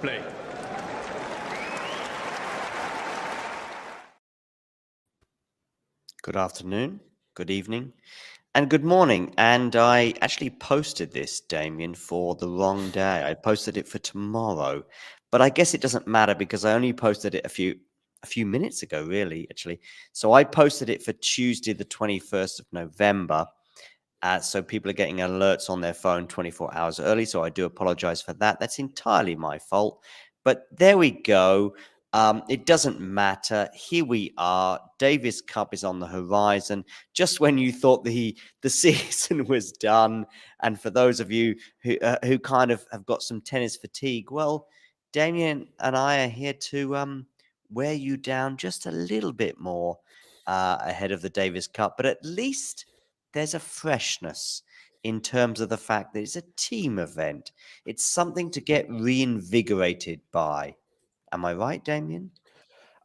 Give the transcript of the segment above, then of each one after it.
play. Good afternoon, good evening, and good morning. And I actually posted this, Damien, for the wrong day. I posted it for tomorrow, but I guess it doesn't matter because I only posted it a few minutes ago, really, actually. So I posted it for Tuesday, the 21st of November. So people are getting alerts on their phone 24 hours early. So I do apologize for that. That's entirely my fault. But there we go. It doesn't matter. Here we are. Davis Cup is on the horizon. Just when you thought the season was done, and for those of you who kind of have got some tennis fatigue, well, Damien and I are here to wear you down just a little bit more ahead of the Davis Cup. But at least there's a freshness in terms of the fact that it's a team event. It's something to get reinvigorated by. Am I right, Damien?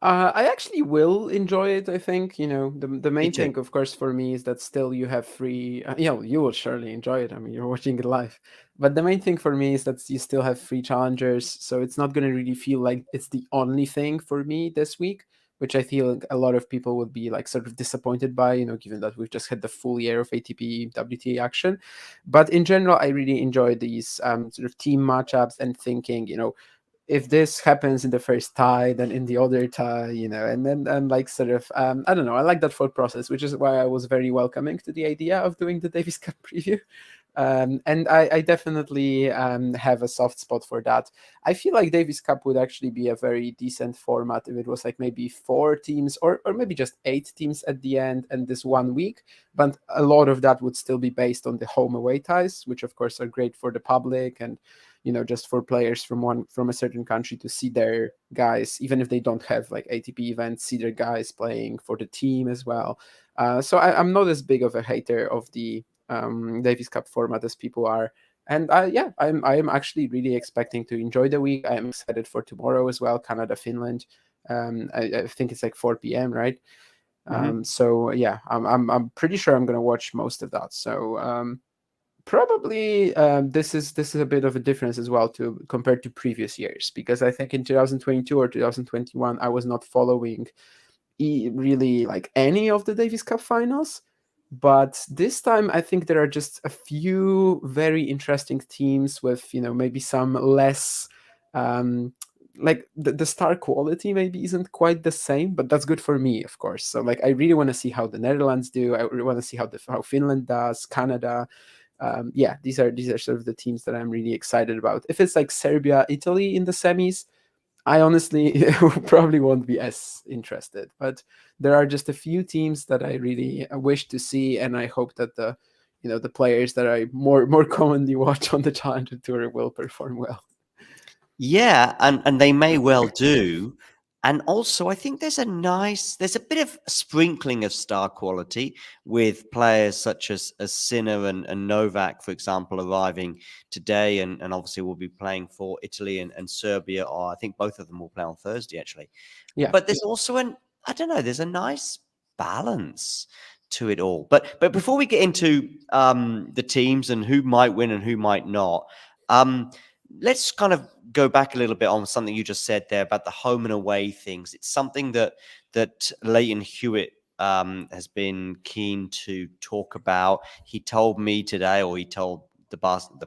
I actually will enjoy it. I think the Me main too. thing, of course, for me is that still you have free. You will surely enjoy it. I mean, you're watching it live. But the main thing for me is that you still have free challengers, so it's not going to really feel like it's the only thing for me this week, which I feel like a lot of people would be like sort of disappointed by. Given that we've just had the full year of ATP WTA action. But in general, I really enjoy these sort of team matchups and thinking, if this happens in the first tie, then in the other tie, and then like sort of I don't know. I like that thought process, which is why I was very welcoming to the idea of doing the Davis Cup preview. And I definitely have a soft spot for that. I feel like Davis Cup would actually be a very decent format if it was like maybe 4 teams or maybe just 8 teams at the end and this 1 week. But a lot of that would still be based on the home away ties, which of course are great for the public and just for players from a certain country to see their guys, even if they don't have like ATP events, see their guys playing for the team as well. So I'm not as big of a hater of the Davis Cup format as people are. And I'm actually really expecting to enjoy the week. I'm excited for tomorrow as well, Canada, Finland. I think it's like 4 p.m. right? So yeah, I'm pretty sure I'm gonna watch most of that. So probably this is a bit of a difference as well to compared to previous years, because I think in 2022 or 2021 I was not following really like any of the Davis Cup finals. But this time, I think there are just a few very interesting teams with, maybe some less, like the star quality maybe isn't quite the same, but that's good for me, of course. So like, I really want to see how the Netherlands do. I really want to see how Finland does, Canada. Yeah, these are sort of the teams that I'm really excited about. If it's like Serbia, Italy in the semis, I honestly probably won't be as interested, but there are just a few teams that I really wish to see, and I hope that the players that I more commonly watch on the Challenger Tour will perform well. Yeah, and they may well do. And also, I think there's a bit of sprinkling of star quality with players such as Sinner and Novak, for example, arriving today, and obviously will be playing for Italy and Serbia, or I think both of them will play on Thursday, actually. Yeah. But there's also I don't know, there's a nice balance to it all. But before we get into the teams and who might win and who might not, let's kind of go back a little bit on something you just said there about the home and away things. It's something that Leighton Hewitt has been keen to talk about. He told me today, or he told the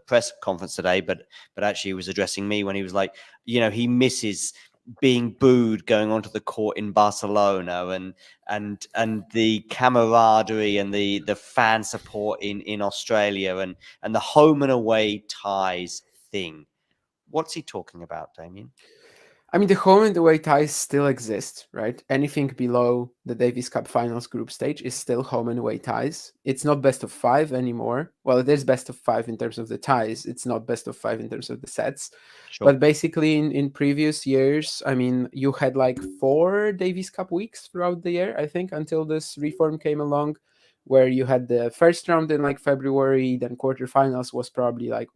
press conference today, but actually he was addressing me when he was like, he misses being booed going onto the court in Barcelona, and the camaraderie and the fan support in Australia, and the home and away ties thing. What's he talking about, Damien? I mean, the home and away ties still exist, right? Anything below the Davis Cup Finals group stage is still home and away ties. It's not best of 5 anymore. Well, it is best of 5 in terms of the ties. It's not best of 5 in terms of the sets. Sure. But basically, in previous years, I mean, you had like 4 Davis Cup weeks throughout the year, I think, until this reform came along, where you had the first round in like February, then quarterfinals was probably like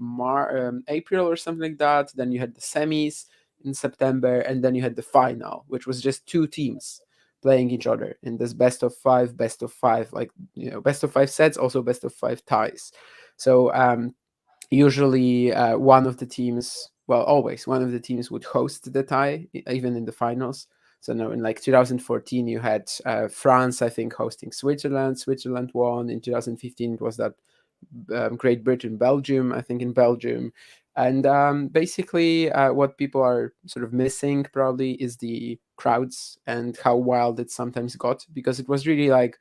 April or something like that. Then you had the semis in September, and then you had the final, which was just 2 teams playing each other in this best of five, like best of 5 sets, also best of 5 ties. So Usually, one of the teams, well, always one of the teams would host the tie, even in the finals. So no, in like 2014, you had France, I think, hosting Switzerland. Switzerland won. In 2015, it was that Great Britain, Belgium, I think in Belgium. And basically, what people are sort of missing probably is the crowds and how wild it sometimes got, because it was really like,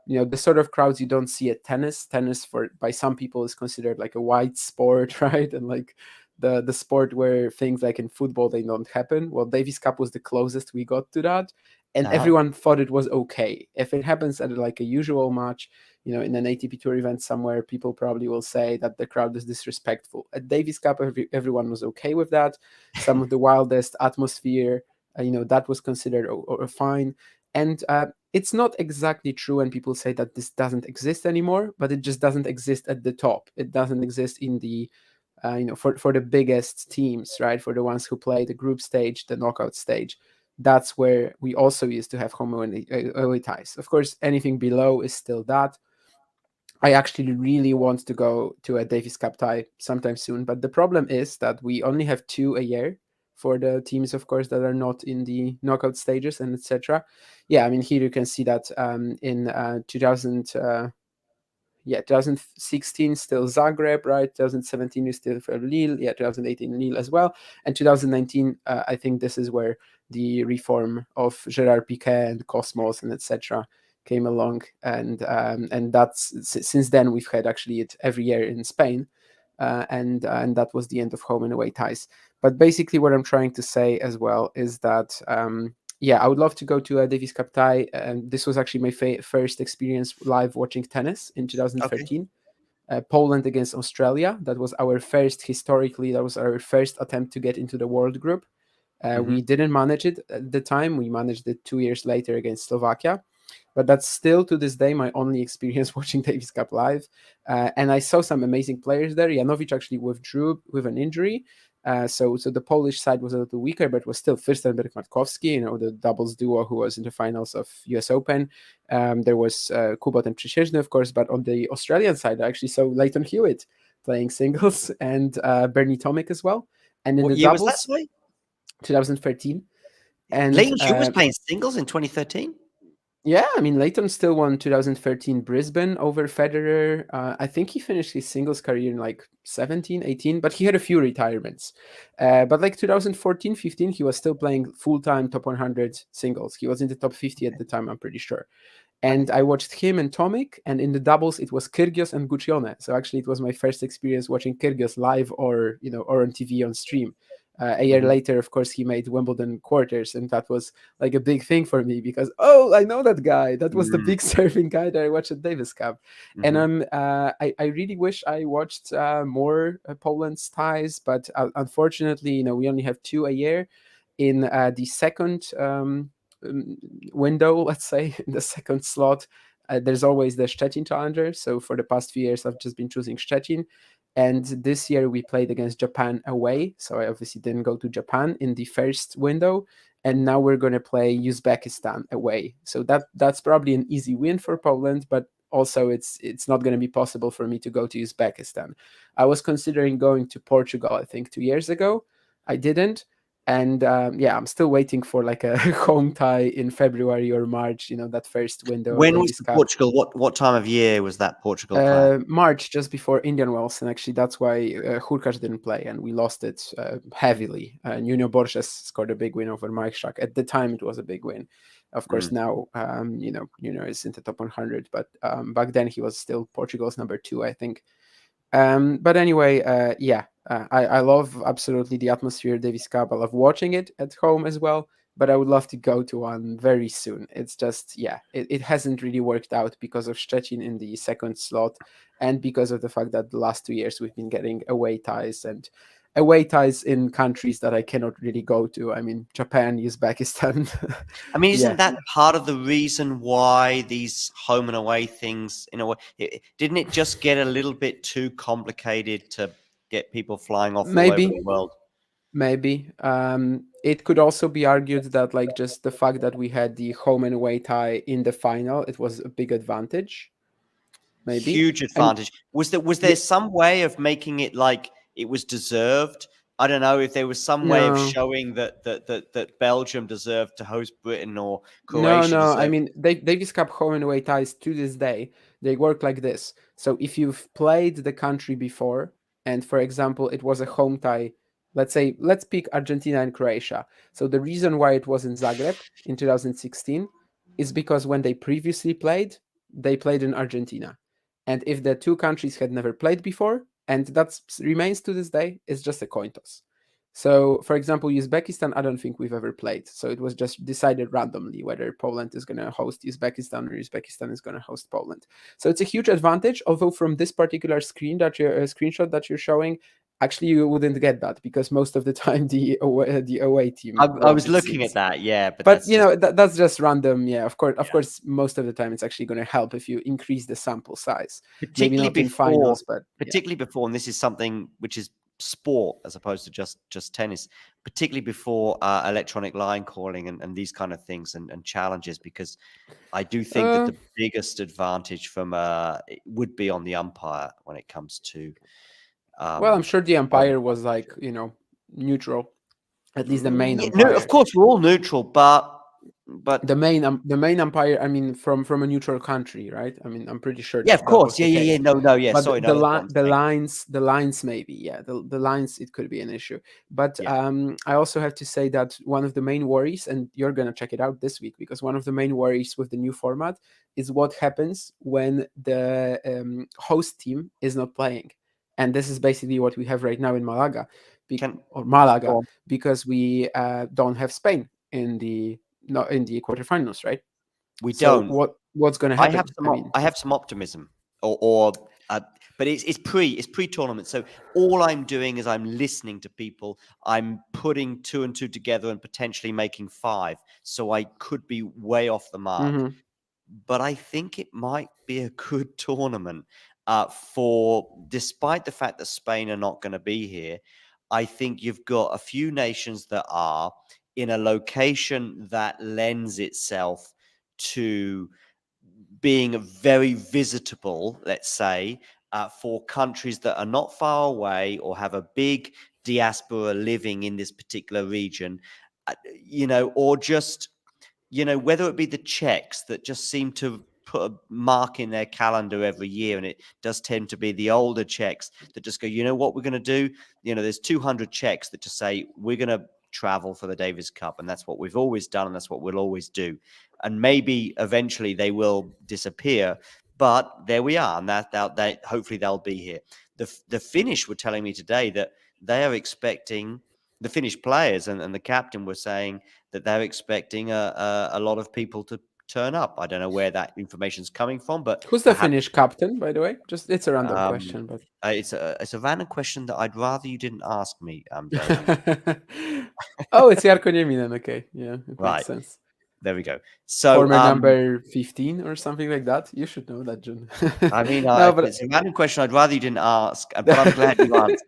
the sort of crowds you don't see at tennis. Tennis, for by some people, is considered like a white sport, right? And like the sport where things like in football they don't happen. Well, Davis Cup was the closest we got to that, and Oh, everyone thought it was okay. If it happens at like a usual match, in an ATP Tour event somewhere, people probably will say that the crowd is disrespectful. At Davis Cup, everyone was okay with that. Some of the wildest atmosphere, that was considered or fine. And it's not exactly true when people say that this doesn't exist anymore, but it just doesn't exist at the top. It doesn't exist in the for the biggest teams, right? For the ones who play the group stage, the knockout stage, that's where we also used to have home away ties. Of course, anything below is still that. I actually really want to go to a Davis Cup tie sometime soon, but the problem is that we only have two a year for the teams, of course, that are not in the knockout stages and etc. Yeah, I mean here you can see that in 2000. 2016 still Zagreb, right? 2017 is still for Lille, 2018 Lille as well, and 2019 I think this is where the reform of Gerard Piqué and Cosmos and etc. came along, and that's since then we've had actually it every year in Spain, and that was the end of home and away ties. But basically, what I'm trying to say as well is that yeah, I would love to go to a Davis Cup tie. And this was actually my first experience live watching tennis in okay. 2013. Poland against Australia. That was our first, historically, that was our first attempt to get into the world group. Hmm. We didn't manage it at the time. We managed it 2 years later against Slovakia. But that's still to this day my only experience watching Davis Cup live. And I saw some amazing players there. Janowicz actually withdrew with an injury. So the Polish side was a little weaker, but was still Fürstenberg Markowski, the doubles duo who was in the finals of US Open. There was Kubot and Przysiężny, of course, but on the Australian side, I actually saw Leighton Hewitt playing singles and Bernie Tomic as well. And in What the year was that, doubles, sorry? 2013. And Leighton Hewitt was playing singles in 2013? yeah, I mean, Leighton still won 2013 Brisbane over Federer. I think he finished his singles career in like 17, 18, but he had a few retirements. But like 2014, 15, he was still playing full time top 100 singles. He was in the top 50 at the time, I'm pretty sure. And Okay. I watched him and Tomic, and in the doubles it was Kyrgios and Guccione. So actually, it was my first experience watching Kyrgios live or on TV on stream. A year Mhm. later, of course, he made Wimbledon quarters, and that was like a big thing for me because I know that guy. That was the Mm, big surfing guy that I watched at Davis Cup, and mhm. I really wish I watched more Poland's ties, but unfortunately, we only have two a year. In the second um, window, let's say, in the second slot, there's always the Szczecin Challenger. So for the past few years, I've just been choosing Szczecin. And this year we played against Japan away. So I obviously didn't go to Japan in the first window. And now we're going to play Uzbekistan away. So that's probably an easy win for Poland, but also it's not going to be possible for me to go to Uzbekistan. I was considering going to Portugal, I think 2 years ago. I didn't, and yeah, I'm still waiting for like a home tie in February or March, that first window of When was Davis the Cup. Portugal? What time of year was that Portugal clash? March, just before Indian Wells, and actually that's why Hurkacz didn't play, and we lost it heavily. Nuno Borges scored a big win over Mike Schack. At the time, it was a big win. Of course, Mm. now Nuno is in the top 100, but back then he was still Portugal's number two, I think. But anyway, yeah, I love absolutely the atmosphere of Davis Cup. I love watching it at home as well, but I would love to go to one very soon. It's just, yeah, it hasn't really worked out because of Szczecin in the second slot and because of the fact that the last 2 years we've been getting away ties in countries that I cannot really go to. I mean, Japan, Uzbekistan. I mean, Yeah, isn't that part of the reason why these home and away things, in a way, didn't it just get a little bit too complicated to get people flying off all over maybe. the world? Maybe. It could also be argued that, like, just the fact that we had the home and away tie in the final, it was a big advantage. maybe. Huge I mean, advantage. Was there yeah, some way of making it like it was deserved? I don't know if there was some way of no, showing that Belgium deserved to host Britain or no, Croatia no. I deserved. mean, Davis Cup home and away ties to this day, they work like this. So if you've played the country before, and for example, it was a home tie, let's say, let's pick Argentina and Croatia. So the reason why it was in Zagreb in 2016 is because when they previously played, they played in Argentina. And if the two countries had never played before, and that remains to this day, it's just a coin toss. So, for example, Uzbekistan, I don't think we've ever played. So it was just decided randomly whether Poland is going to host Uzbekistan or Uzbekistan is going to host Poland. So it's a huge advantage. Although from this particular screenshot that you're showing, actually you wouldn't get that because most of the time the away team I wins. was It looking at seems. that, yeah, but But that's you just know that's just random. Yeah, of yeah. course, most of the time it's actually going to help if you increase the sample size. Maybe particularly not in before finals, but yeah. particularly before, and this is something which is sport as opposed to just tennis, particularly before electronic line calling and these kind of things and challenges, because I do think that Uh, the biggest advantage from it would be on the umpire when it comes to well, I'm um sure the showing umpire was like competition. neutral, at least the main Yeah, no, of umpire. course we're all neutral, but The main umpire, I mean, from a neutral country, right? I mean, I'm pretty sure yeah, that of that course, was yeah, the yeah, yeah, case. no, no, yeah, But sorry, no, that's what I'm the saying. lines maybe, yeah, the lines it could be an issue. But Yeah, I also have to say that one of the main worries, and you're gonna check it out this week, because one of the main worries with the new format is what happens when the host team is not playing, and this is basically what we have right now in can or go Malaga, on. because we don't have Spain in the not in the quarterfinals, right? We So don't. what's going to happen? I mean, I have some optimism, or but it's pre-tournament. So all I'm doing is I'm listening to people. I'm putting two and two together and potentially making five. So I could be way off the mark, mhm. but I think it might be a good tournament. For despite the fact that Spain are not going to be here, I think you've got a few nations that are in a location that lends itself to being very visitable, let's say, for countries that are not far away or have a big diaspora living in this particular region, or just whether it be the Czechs that just seem to put a mark in their calendar every year, and it does tend to be the older Czechs that just go, you know what we're going to do? There's 200 Czechs that just say, we're going to travel for the Davis Cup, and that's what we've always done, and that's what we'll always do. And maybe eventually they will disappear, but there we are, and that hopefully they'll be here. The Finnish were telling me today that they are expecting the Finnish players and the captain were saying that they're expecting a lot of people to turn up. I don't know where that information's coming from, but Who's the perhaps Finnish captain, by the way? Just it's a random um, question, but it's a random question that I'd rather you didn't ask me, Damien. oh, it's Jarko Nieminen. Okay, yeah, it makes Right, sense. there we go. So, Former number 15 or something like that. You should know that, Jun. I mean, No, if but it's a random question, I'd rather you didn't ask, but I'm glad you answered.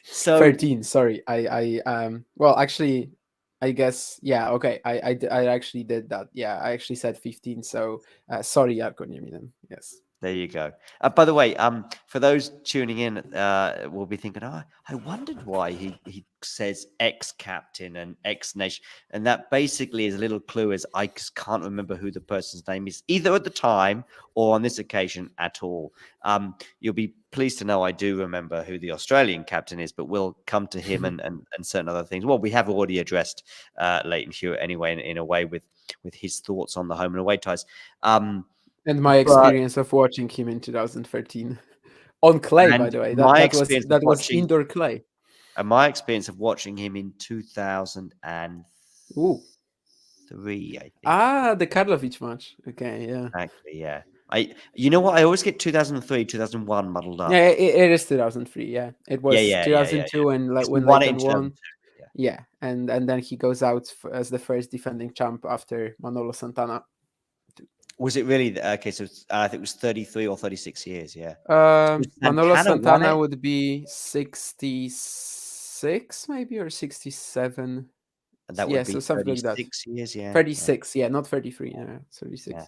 So 13. Sorry, well, actually, I guess, yeah, okay, I actually did that. Yeah, I actually said 15. So sorry, Jarko Nieminen. Yes. there you go. By the way, for those tuning in, will be thinking, "Oh, I wondered why he says ex-captain and ex-nation," and that basically is a little clue, as I just can't remember who the person's name is, either at the time or on this occasion at all. You'll be pleased to know I do remember who the Australian captain is, but we'll come to him and certain other things. Well, we have already addressed Leighton Hewitt anyway, in a way with his thoughts on the home and away ties. And my But experience of watching him in 2013 on clay, by and the way, that my that was experience of that was watching indoor clay. him in 2003, Ooh. I think. Ah, the Karlovic match. Okay, yeah. Exactly, yeah. You know what? I always get 2003, 2001 muddled Yeah, up. it is 2003. Yeah, it Yeah, was yeah, yeah, yeah, yeah. 2002 and like Because he when won it in Leighton won. 2002. Yeah. Yeah, and then he goes out as the first defending champ after Manolo Santana. Was it really? Okay, so I think it was 33 or 36 years, yeah. So Manolo Santana won Santana it? would be 66 maybe or 67. And that would Yeah, be so something like that. 36 years. Yeah, yeah, 36, yeah, not 33, yeah, yeah. 36.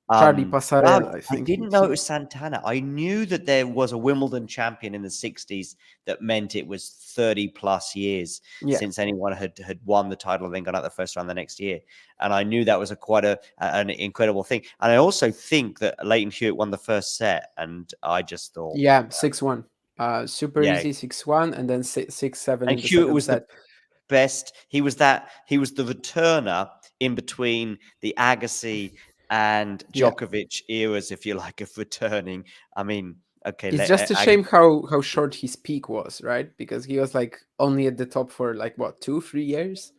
Charlie Wow, Passarell, I I think didn't know it was Santana. I knew that there was a Wimbledon champion in the 60s that meant it was 30 plus years yeah. since anyone had won the title and then gone out the first round the next year. And I knew that was an incredible thing. And I also think that Leighton Hewitt won the first set, and I just thought, Yeah, 6-1. Super yeah. easy 6-1, and then 6-7 And in the Hewitt second was the set. best. He was the returner in between the Agassi and Yeah. Djokovic eras, if you like, of returning. I mean, okay, It's just a shame how short his peak was, right? Because he was like only at the top for like what, 2-3 years.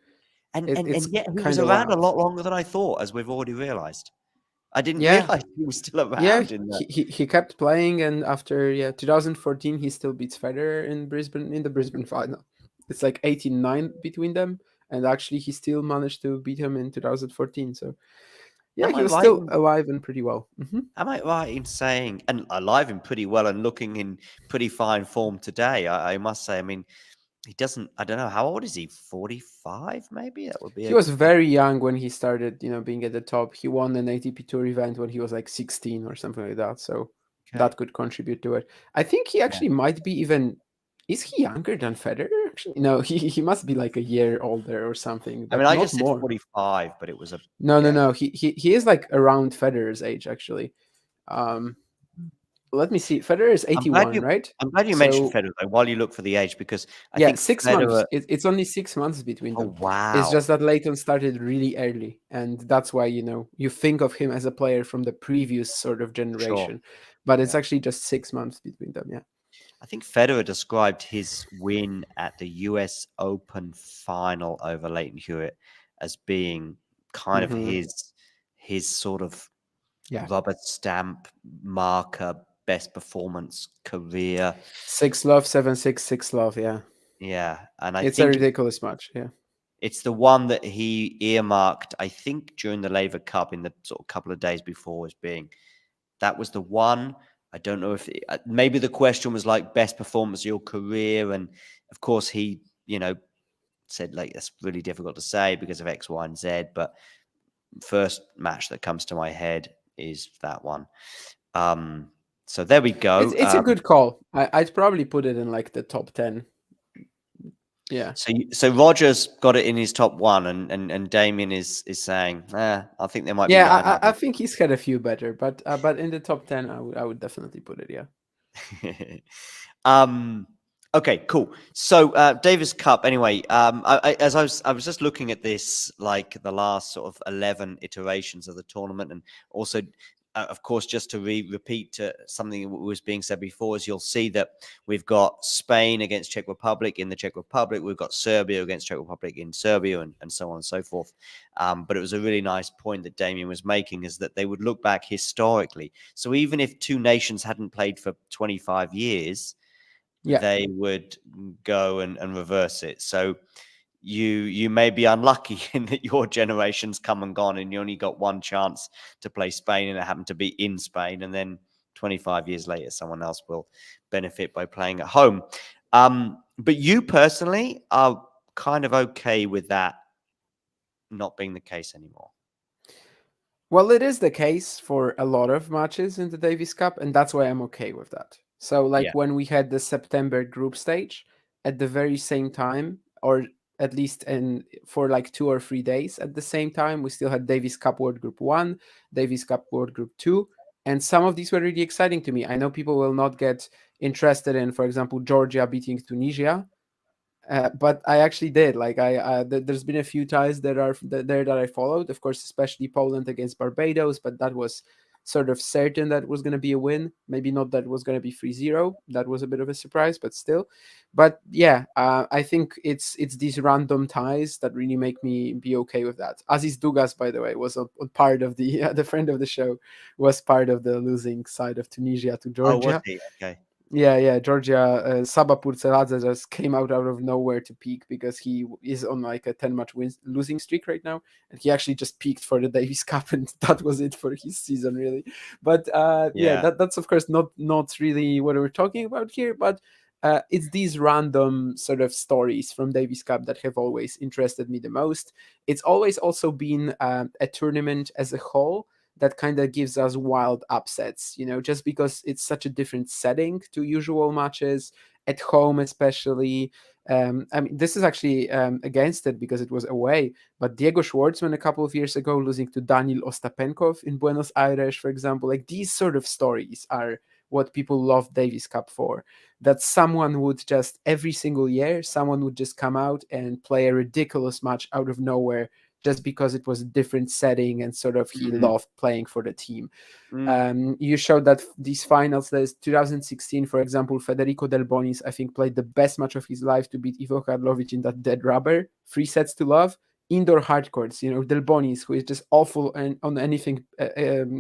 It's and yet he was kind of around a wild. lot longer than I thought, as we've already realized. I didn't Yeah, realize he was still yeah. around in that. He kept playing, and after 2014, he still beats Federer in Brisbane in the Brisbane final. It's like 18-9 between them, and actually he still managed to beat him in 2014. So yeah, Am he I was right still in alive and pretty well. Am I right in saying, and alive and pretty well and looking in pretty fine form today? I must say. I mean, he doesn't. I don't know how old is he. 45, maybe. That would be He a was very young when he started, being at the top. He won an ATP Tour event when he was like 16 or something like that. So okay. that could contribute to it. I think he Yeah. actually might be even. Is he younger than Federer? Actually, no. He must be like a year older or something, I mean, but I not just said more. 45, but it was a No, no, guess. no. He is like around Federer's age actually. Um, Let me see. Federer is I'm glad 81, you. right? I'm glad you mentioned So Federer though, while you look for the age, because I yeah, think 6 months. Federer. It's only 6 months between Oh them. It's wow! just that Leighton started really early, and that's why you think of him as a player from the previous sort of Sure. generation, but it's Yeah. actually just 6 months between them. Yeah. I think Federer described his win at the US Open final over Leighton Hewitt as being kind of Hmm. his sort of Yeah. rubber stamp marker, best performance career. 6-love, 7-6, 6-love. Yeah. Yeah, and I It's a think ridiculous match. Yeah. it's the one that he earmarked, I think, during the Laver Cup in the sort of couple of days before as being that was the one. I don't know if maybe the question was like best performance of your career, and of course he, said like that's really difficult to say because of X, Y, and Z. But first match that comes to my head is that one. So there we It's go. it's a good call. I'd probably put it in like the top 10. Yeah. So Rogers got it in his top one, and Damien is saying, I think there might be Yeah, nine I others. think he's had a few better, but in the top 10, I would definitely put it. Yeah. um, okay, cool. So Davis Cup. Anyway, as I was just looking at this, like the last sort of 11 iterations of the tournament, and also, of course, just to repeat something that was being said before, is you'll see that we've got Spain against Czech Republic in the Czech Republic, we've got Serbia against Czech Republic in Serbia, and so on and so forth. But it was a really nice point that Damien was making, is that they would look back historically. So even if two nations hadn't played for 25 years, Yeah. they would go and reverse it. So you may be unlucky in that your generation's come and gone, and you only got one chance to play Spain, and it happened to be in Spain, and then 25 years later, someone else will benefit by playing at home. But you personally are kind of okay with that not being the case anymore. Well, it is the case for a lot of matches in the Davis Cup, and that's why I'm okay with that. So, Yeah. like when we had the September group stage, at the very same time, or at least for like 2 or 3 days at the same time, we still had Davis Cup World Group 1, Davis Cup World Group 2, and some of these were really exciting to me. I know people will not get interested in, for example, Georgia beating Tunisia, but I actually did. Like there's been a few ties that I followed. Of course, especially Poland against Barbados, but that was sort of certain that was going to be a win. Maybe not that it was going to be 3-0. That was a bit of a surprise, but still. But yeah, I think it's these random ties that really make me be okay with that. Aziz Dugas, by the way, was a part of the the friend of the show, was part of the losing side of Tunisia to Oh, was Georgia. he? Okay. Yeah. Georgia, Saba Purceladze just came out of nowhere to peak because he is on like a 10 match losing streak right now, and he actually just peaked for the Davis Cup, and that was it for his season, really. But yeah, Yeah. that's of course not really what we're talking about here. But It's these random sort of stories from Davis Cup that have always interested me the most. It's always also been a tournament as a whole that kind of gives us wild upsets, just because it's such a different setting to usual matches at home, especially. I mean, this is actually against it because it was away, but Diego Schwartzman a couple of years ago losing to Daniil Ostapenkov in Buenos Aires, for example, like these sort of stories are what people love Davis Cup for. That someone would just every single year, someone would just come out and play a ridiculous match out of nowhere just because it was a different setting and sort of he Mm, loved playing for the team. mm. You showed that these finals, there's 2016, for example, Federico Del Bonis, I think, played the best match of his life to beat Ivo Karlovic in that dead rubber, 3 sets to love, indoor hard courts. Del Bonis, who is just awful on anything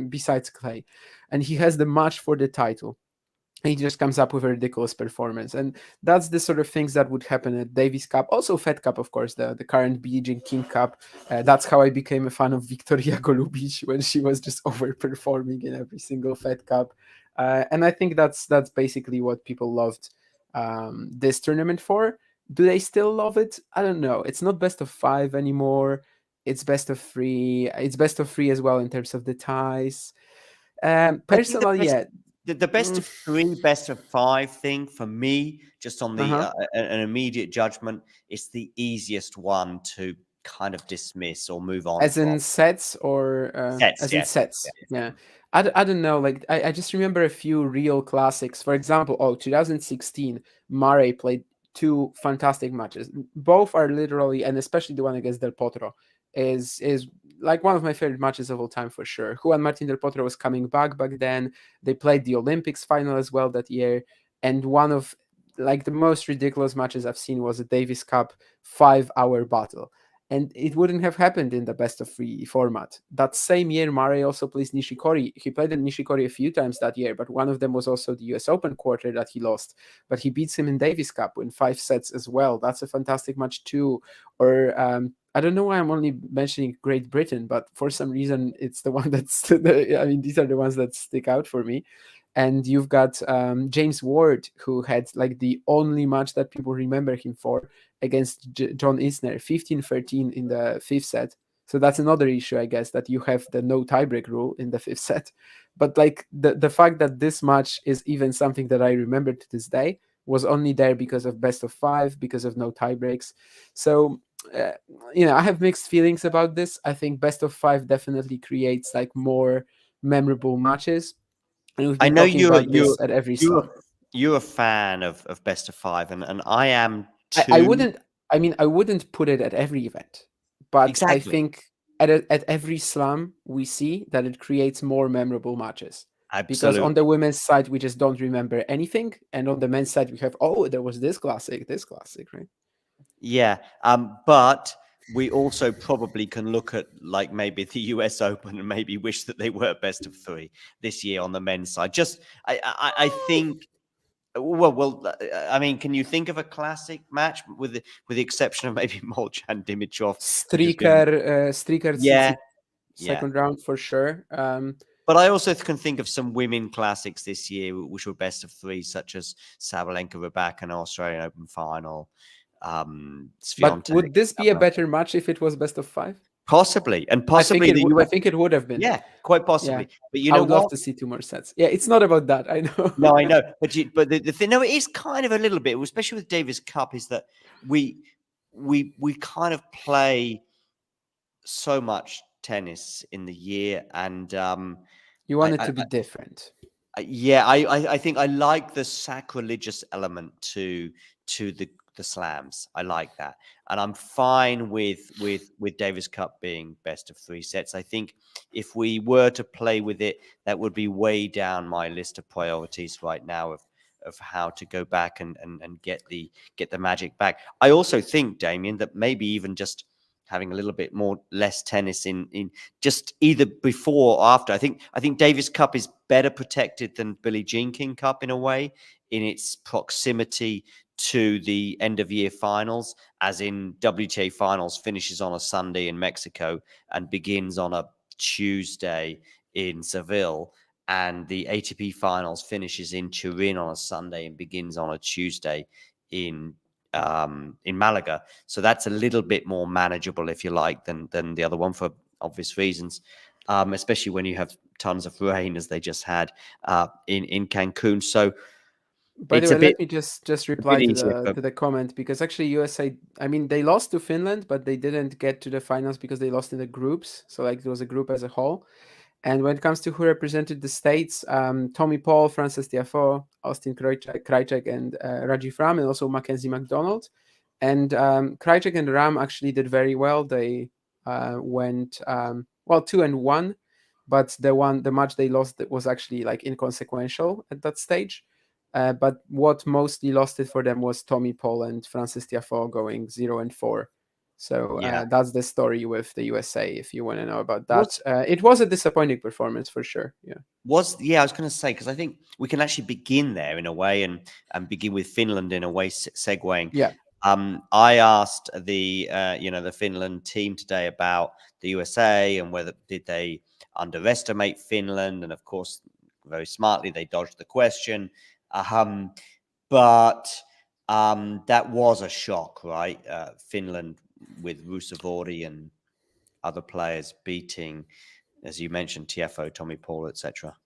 besides clay. And he has the match for the title. He just comes up with a ridiculous performance, and that's the sort of things that would happen at Davis Cup, also Fed Cup, of course, the current Billie Jean King Cup. That's how I became a fan of Victoria Golubic, when she was just overperforming in every single Fed Cup. And I think that's basically what people loved this tournament for. Do they still love it? I don't know. It's not best of five anymore. It's best of three. It's best of three as well in terms of the ties. I think Personally, yeah. the best Mm, of three, best of five thing for me, just on the uh-huh. an immediate judgment, it's the easiest one to kind of dismiss or move on As from. in sets, or Sets, as in yes, sets? yes. Yeah. I don't know. Like, I just remember a few real classics. For example, 2016, Murray played two fantastic matches. Both are literally, and especially the one against Del Potro, is like one of my favorite matches of all time for sure. Juan Martin Del Potro was coming back then. They played the Olympics final as well that year, and one of like the most ridiculous matches I've seen was a Davis Cup 5 hour battle, and it wouldn't have happened in the best of three format. That same year, Murray also plays Nishikori. He played Nishikori a few times that year, but one of them was also the US Open quarter that he lost. But he beats him in Davis Cup in 5 sets as well. That's a fantastic match too. Or I don't know why I'm only mentioning Great Britain, but for some reason it's the one that's. I mean, these are the ones that stick out for me. And you've got James Ward, who had like the only match that people remember him for against John Isner, 15-13 in the fifth set. So that's another issue, I guess, that you have the no tiebreak rule in the fifth set. But like the fact that this match is even something that I remember to this day was only there because of best of five, because of no tiebreaks. So uh, I have mixed feelings about this. I think best of five definitely creates like more memorable matches, and we've I been know talking about this at every you're slam. you're a fan of best of five, and I am I too. wouldn't. I mean, I wouldn't put it at every event, but I Exactly, think at every slam we see that it creates more memorable matches. Because on the absolutely. women's side we just don't remember anything, and on the men's side we have, oh, there was this classic, right? Yeah, but we also probably can look at like maybe the US Open and maybe wish that they were best of three this year on the men's side. Just I think. I mean, can you think of a classic match with the exception of maybe Molchan Dimitrov, which was given? Striker Yeah, Tsitsipas yeah. second round for sure. But I also can think of some women classics this year, which were best of three, such as Sabalenka Rybak in Australian Open final, But Swiatek. would this be a better match if it was best of five? Possibly, and I think possibly it the would. I US. think it would have been. Yeah, quite Yeah, possibly. But you I know would love what? to see 2 more sets. Yeah, it's not about that. I know. No, I know. But the thing, no, it is kind of a little bit, especially with Davis Cup, is that we we kind of play so much tennis in the year, and You want it to be different. yeah, I think I like the sacrilegious element to the slams. I like that, and I'm fine with Davis Cup being best of three sets. I think if we were to play with it, that would be way down my list of priorities right now of how to go back and get the magic back. I also think, Damien, that maybe even just having a little bit more less tennis in just either before or after. I think Davis Cup is better protected than Billie Jean King Cup in a way in its proximity to the end of year finals, as in WTA finals finishes on a Sunday in Mexico and begins on a Tuesday in Seville. and the ATP finals finishes in Turin on a Sunday and begins on a Tuesday in Malaga. So that's a little bit more manageable, if you like, than the other one for obvious reasons, especially when you have tons of rain as they just had in Cancun. So By the it's a way, bit let me just reply easier for. to the comment, because actually USA, I mean, they lost to Finland, but they didn't get to the finals because they lost in the groups. So like it was a group as a whole. And when it comes to who represented the states, Tommy Paul, Frances Tiafoe, Austin Krajicek, and Rajiv Ram, and also Mackenzie McDonald. And Krajicek and Ram actually did very well. They went well 2-1, but the match they lost was actually like inconsequential at that stage. But what mostly lost it for them was Tommy Paul and Francis Tiafoe going 0-4. So Yeah. that's the story with the USA. If you want to know about that, Was it was a disappointing performance for sure. Yeah. yeah, I was going to say, because I think we can actually begin there in a way, and begin with Finland in a way, segueing. Yeah. I asked the Finland team today about the USA and whether did they underestimate Finland, and of course, very smartly they dodged the question. Um, but that was a shock, right? Finland with Rusevori and other players beating, as you mentioned, TFO, Tommy Paul, etc.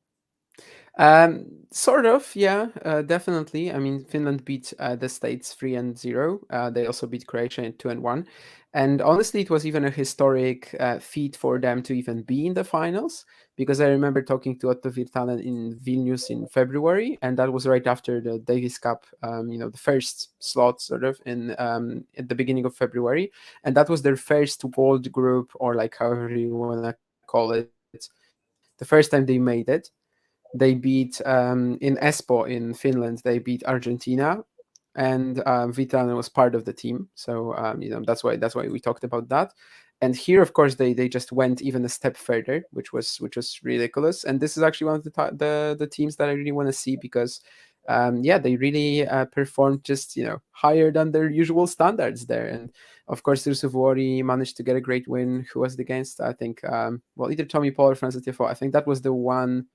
Sort of, yeah, definitely. I mean, Finland beat the States 3-0. They also beat Croatia in 2-1. And honestly, it was even a historic feat for them to even be in the finals, because I remember talking to Otto Virtanen in Vilnius in February, and that was right after the Davis Cup, the first slot sort of in at the beginning of February, and that was their first world group, or like however you want to call it, the first time they made it. They beat in Espoo in Finland. They beat Argentina, and Vitan was part of the team. So that's why we talked about that. And here, of course, they just went even a step further, which was ridiculous. And this is actually one of the teams that I really want to see, because yeah, they really performed just higher than their usual standards there. And of course, Rusevori managed to get a great win. Who was it against? I think well, either Tommy Paul or Francis Tiafoe. I think that was the one.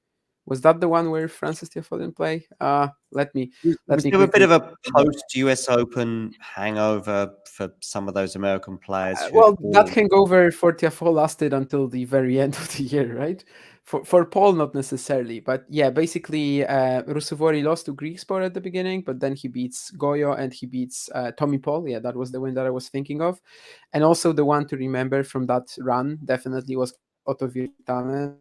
Was that the one where Francis Tiafoe didn't play? Let Was me there a bit quickly. of a post-US Open hangover for some of those American players who'd Well, that all. hangover for Tiafoe lasted until the very end of the year, right? For Paul, not necessarily, but yeah, basically, Rusevori lost to Greek Sport at the beginning, but then he beats Goyo and he beats Tommy Paul. Yeah, that was the win that I was thinking of, and also the one to remember from that run definitely was Otto Virtanen,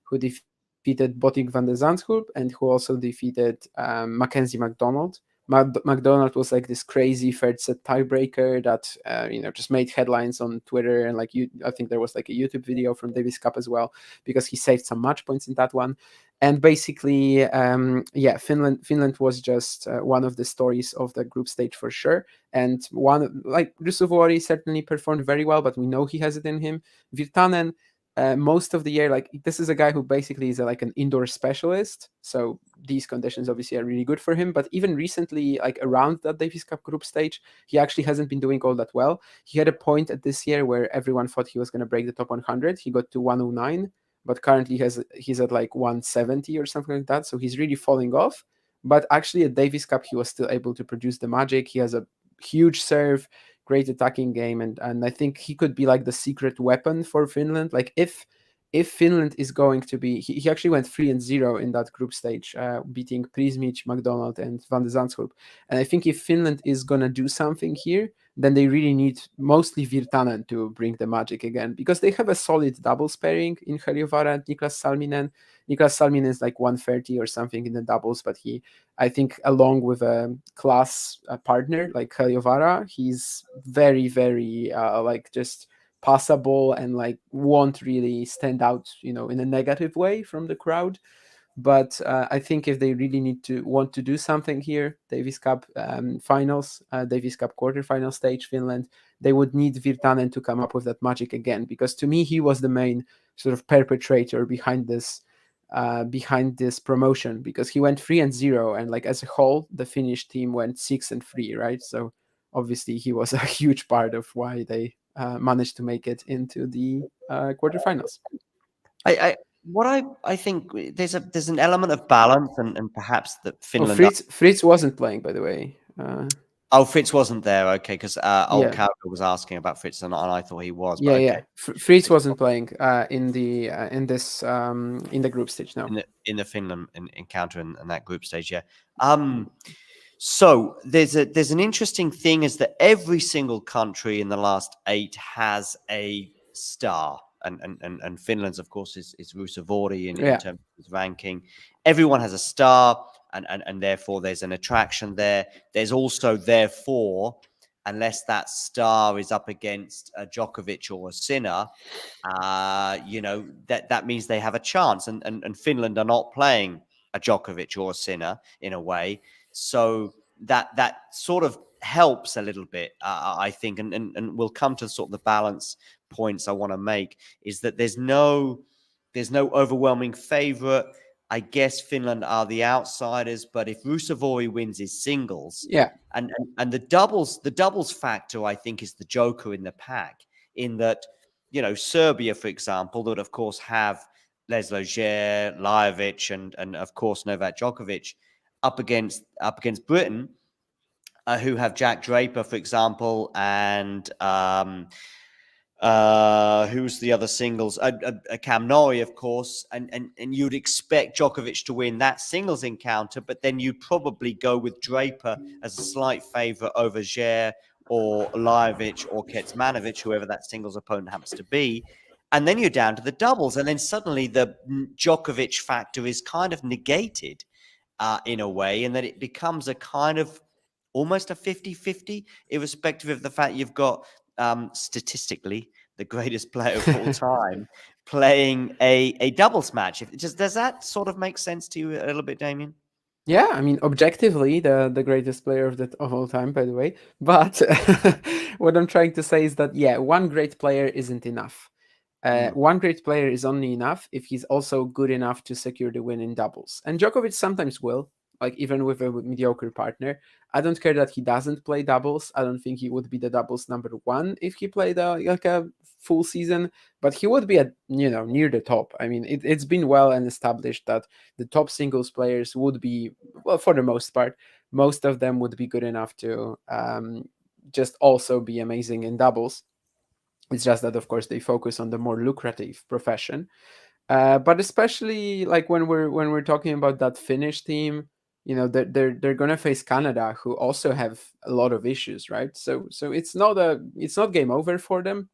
who defeated Botic van de Zandschulp and who also defeated Mackenzie McDonald. McDonald was like this crazy third set tiebreaker that just made headlines on Twitter, and like I think there was like a YouTube video from Davis Cup as well, because he saved some match points in that one. And basically, yeah, Finland was just one of the stories of the group stage for sure. And one like Rusevori certainly performed very well, but we know he has it in him. Virtanen, most of the year, like this is a guy who basically is like an indoor specialist, so these conditions obviously are really good for him. But even recently, like around that Davis Cup group stage, he actually hasn't been doing all that well. He had a point at this year where everyone thought he was going to break the top 100. He got to 109, but currently he's at like 170 or something like that, so he's really falling off. But actually at Davis Cup he was still able to produce the magic. He has a huge serve, great attacking game, and I think he could be like the secret weapon for Finland. Like if Finland is going to be, he actually went 3-0 in that group stage, beating Prismic, McDonald, and Van de Zandschulp. And I think if Finland is gonna do something here, then they really need mostly Virtanen to bring the magic again, because they have a solid doubles pairing in Heliovara and Niklas Salminen. Niklas Salminen is like 130 or something in the doubles, but I think, along with a class partner like Heliovara, he's very, very like just passable and like won't really stand out, in a negative way from the crowd. But I think if they really want to do something here, Davis Cup finals, Davis Cup quarterfinal stage, Finland, they would need Virtanen to come up with that magic again. Because to me, he was the main sort of perpetrator behind this promotion, because he went 3-0, and like as a whole, the Finnish team went 6-3, right? So obviously, he was a huge part of why they managed to make it into the quarterfinals. what I think there's an element of balance, and perhaps that Oh, Finland. Fritz wasn't playing, by the way. Oh, Fritz wasn't there. Okay, because old Yeah, Calco was asking about Fritz, and I thought he was, but yeah, okay. yeah. Fritz Fritz wasn't playing in this in the group stage. No. in the Finland encounter and that group stage, yeah. So there's an interesting thing is that every single country in the last 8 has a star, and Finland's of course is Rusevori in Yeah, terms of his ranking. Everyone has a star, and therefore there's an attraction there. There's also therefore, unless that star is up against a Djokovic or a Sinner, that means they have a chance, and Finland are not playing a Djokovic or a Sinner in a way, so that sort of helps a little bit, I think, and we'll come to sort of the balance points I want to make is that there's no overwhelming favorite. I guess Finland are the outsiders, but if Rusevori wins his singles, yeah, and the doubles factor, I think, is the joker in the pack. In that, Serbia, for example, that would of course have Laszlo Djere, Lajovic, and of course Novak Djokovic up against Britain, who have Jack Draper, for example, and who's the other singles? Cam Norrie, of course, and you'd expect Djokovic to win that singles encounter, but then you'd probably go with Draper as a slight favourite over Djere or Lajovic or Kecmanovic, whoever that singles opponent happens to be. And then you're down to the doubles, and then suddenly the Djokovic factor is kind of negated, in a way, and that it becomes a kind of almost a 50-50, irrespective of the fact you've got, statistically, the greatest player of all time playing a doubles match. Does that sort of make sense to you a little bit, Damien? yeah. I mean, objectively, the greatest player of all time, by the way. But what I'm trying to say is that yeah, one great player isn't enough. Mm. One great player is only enough if he's also good enough to secure the win in doubles. And Djokovic sometimes will, like even with a mediocre partner. I don't care that he doesn't play doubles. I don't think he would be the doubles number one if he played like a full season, but he would be at near the top. I mean, it's been well and established that the top singles players would be, well, for the most part, most of them would be good enough to just also be amazing in doubles. It's just that, of course, they focus on the more lucrative profession. But especially like when we're talking about that Finnish team, they're gonna face Canada, who also have a lot of issues, right? So it's not game over for them.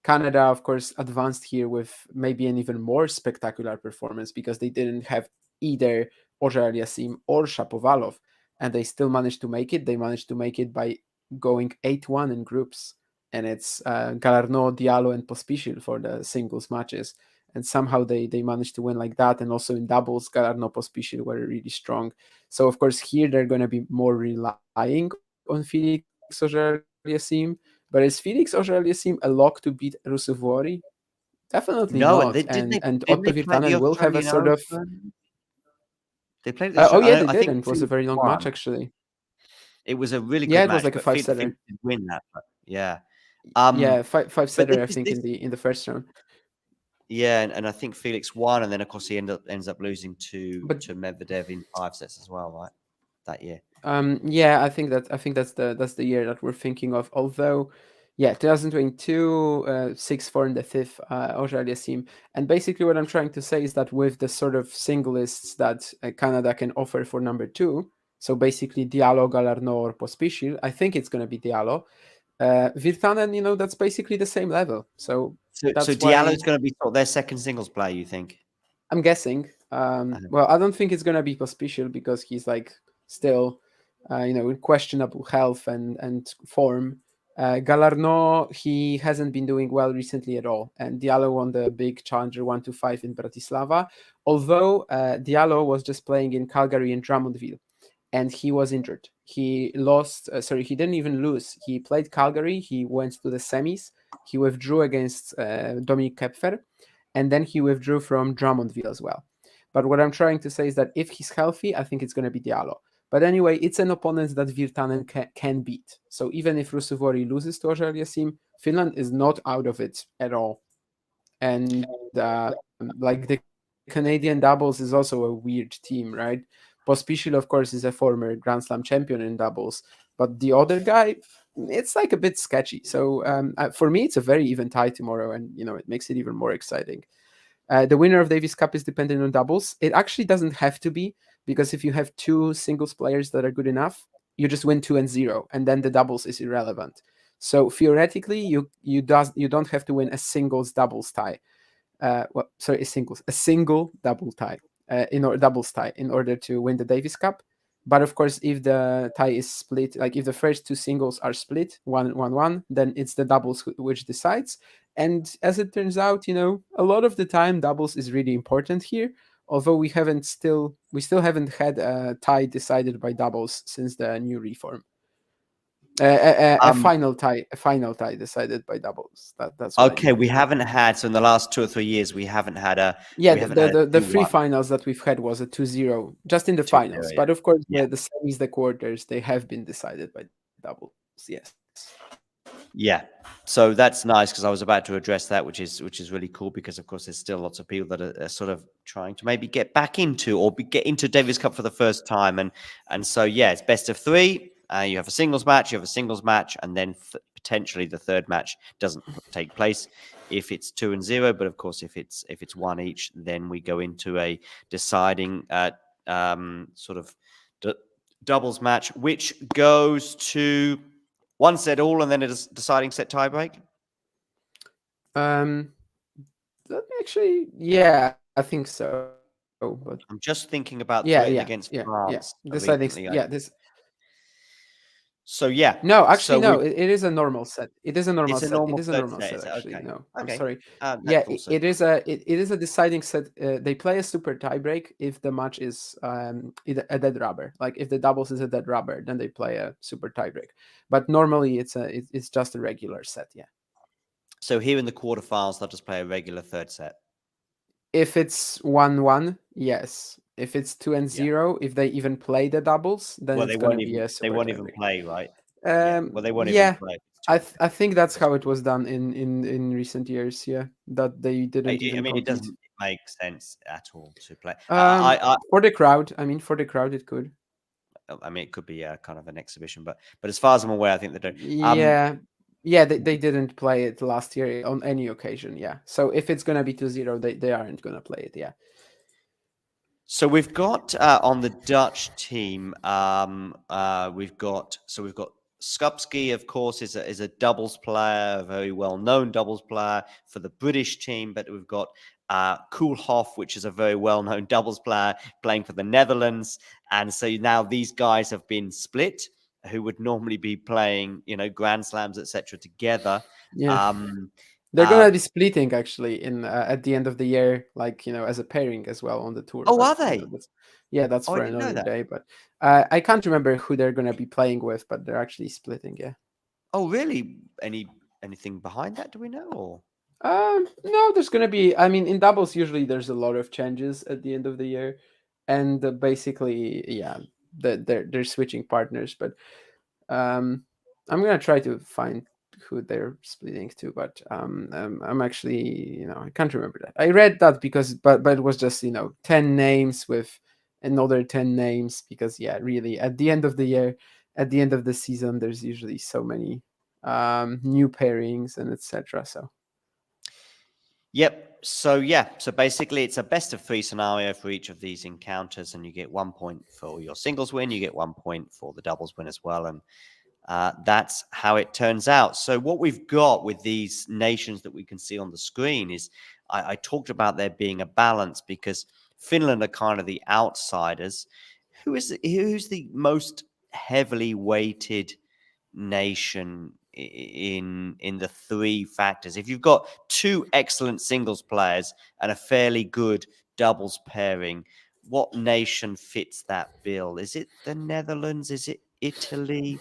Canada, of course, advanced here with maybe an even more spectacular performance because they didn't have either Ojar Yassim or Shapovalov, and they still managed to make it. They managed to make it by going 8-1 in groups, and it's Galarno, Diallo, and Pospisil for the singles matches. And somehow they managed to win like that. And also in doubles, Galarno, Pospisil were really strong. So, of course, here they're going to be more relying on Felix Ojar-Aliassime. But is Felix Ojar-Aliassime a lock to beat Rusevori? Definitely not. No, And and and Otto didn't they Virtanen play will the have a sort Australian of Open? They played the oh yeah, they I did, think and it was a Felix very long match won. actually. It was a really Yeah, good it was match, like a but five Felix setter. did win that. But yeah, Yeah, um, five but setter I think in the first round. yeah, and I think Felix won, and then of course he ends up losing But to Medvedev in 5 sets as well, right? That year. yeah, I think that's the year that we're thinking of. Although, yeah, 2022, 6-4 in the fifth, Australia team. And basically, what I'm trying to say is that with the sort of singlists that Canada can offer for number two, so basically Diallo, Galarno, or Pospisil, I think it's going to be Diallo. Virtanen, that's basically the same level. So So that's why Diallo's going to be sort of their second singles player, you think? I'm guessing. Uh, Well, I don't think it's gonna be Pospisil because he's like still, in questionable health and form. Galarno, he hasn't been doing well recently at all, and Diallo won the big challenger 1-5 in Bratislava. Although Diallo was just playing in Calgary and Drummondville, and he was injured. He lost. Sorry, he didn't even lose. He played Calgary. He went to the semis. He withdrew against Dominic Kepfer, and then he withdrew from Drummondville as well. But what I'm trying to say is that if he's healthy, I think it's going to be Diallo. But anyway, it's an opponent that Virtanen can beat. So even if Rusevori loses to Ojar Yassim, Finland is not out of it at all. And like the Canadian doubles is also a weird team, right? Pospisil, of course, is a former Grand Slam champion in doubles, but the other guy, it's like a bit sketchy. So for me, it's a very even tie tomorrow, and it makes it even more exciting. The winner of Davis Cup is dependent on doubles. It actually doesn't have to be, because if you have two singles players that are good enough, you just win 2-0, and then the doubles is irrelevant. So theoretically, you don't have to win a singles doubles tie. Sorry, a single double tie, in or doubles tie, in order to win the Davis Cup. But of course, if the tie is split, like if the first two singles are split 1-1, then it's the doubles which decides. And as it turns out, a lot of the time doubles is really important here. Although we still haven't had a tie decided by doubles since the new reform. Um, A final tie decided by doubles. That's what I okay, mean. we haven't had, so in the last 2 or 3 years, Yeah, we haven't had a the three 2-1, finals that we've had was a 2-0 just in the 2-0, finals. yeah. But of course, Yeah. the semis, the quarters, they have been decided by doubles. Yes. Yeah. So that's nice because I was about to address that, which is really cool because of course there's still lots of people that are sort of trying to maybe get back into or get into Davis Cup for the first time, and so yeah, it's best of three. You have a singles match, and then potentially the third match doesn't take place if it's 2-0. But of course, if it's one each, then we go into a deciding sort of d- doubles match, which goes to one set all and then a deciding set tiebreak. Um, Let me actually, yeah, I think so. But I'm just thinking yeah, about doing it against yeah. France Deciding, recently. yeah, this. So yeah, No, actually, so no. we It is a normal set. It is a normal it's a set. It normal is a third normal set. set. Is it? Actually, Okay, no, I'm okay, sorry. Yeah, that's also it is a deciding set. They play a super tiebreak if the match is a dead rubber. Like if the doubles is a dead rubber, then they play a super tiebreak. But normally it's just a regular set. Yeah. so here in the quarterfinals. They'll just play a regular third set. If it's 1-1, yes. If it's two and Yeah. zero, if they even play the doubles, then Well, it's gonna be a they super won't even tiebreak. play, right? Yeah. Well, they won't even Yeah, play. If it's two and zero. I think that's how it was done in recent years. Yeah, that they didn't I even mean, it compete. doesn't make sense at all to play. For the crowd, I mean, for the crowd, it could. I mean, it could be a kind of an exhibition, but as far as I'm aware, I think they don't. Yeah, yeah, they didn't play it last year on any occasion. Yeah, so if it's gonna be 2-0, they aren't gonna play it. Yeah. So we've got on the Dutch team, we've got Skupski, of course, is a doubles player, a very well known doubles player for the British team. But we've got Koolhof, which is a very well known doubles player playing for the Netherlands. And so now these guys have been split, who would normally be playing, Grand Slams, etc., together. Yeah. Um, They're uh, gonna be splitting actually in at the end of the year, like as a pairing as well on the tour. oh, But are they? that's Oh, I for didn't know another that. day. But I can't remember who they're gonna be playing with, but they're actually splitting. Yeah. Oh, really? Anything behind that? Do we know? Or No, there's gonna be. I mean, in doubles usually there's a lot of changes at the end of the year, and basically, yeah, they're switching partners. But um, I'm gonna try to find who they're splitting to, but I'm actually, I can't remember that. I read that because, but it was just 10 names with another 10 names because yeah, really at the end of the year, at the end of the season, there's usually so many new pairings and etc. So yep. So yeah. So basically, it's a best of three scenario for each of these encounters, and you get 1 point for your singles win. You get 1 point for the doubles win as well, and that's how it turns out. So what we've got with these nations that we can see on the screen is I talked about there being a balance because Finland are kind of the outsiders. Who's the most heavily weighted nation in the three factors? If you've got two excellent singles players and a fairly good doubles pairing, what nation fits that bill? Is it the Netherlands? Is it Italy?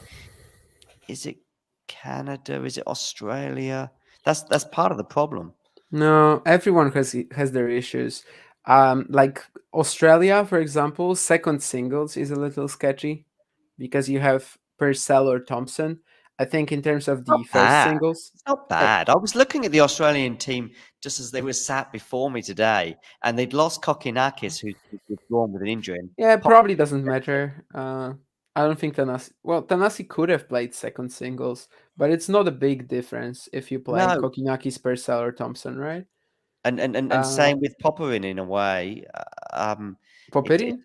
Is it Canada? Is it Australia? That's part of the problem. no, everyone has their issues. Like Australia, for example, second singles is a little sketchy because you have Purcell or Thompson. I think in terms of the Not first bad. singles, It's not uh, bad. I was looking at the Australian team just as they were sat before me today, and they'd lost Kokinakis, who's withdrawn with an injury, and yeah, it Pop. probably doesn't matter. I don't think Tanasi. Well, Tanasi could have played second singles, but it's not a big difference if you play No, Kokinakis, Purcell, or Thompson, right? and Uh, same with Popperin in a way. It Popirin?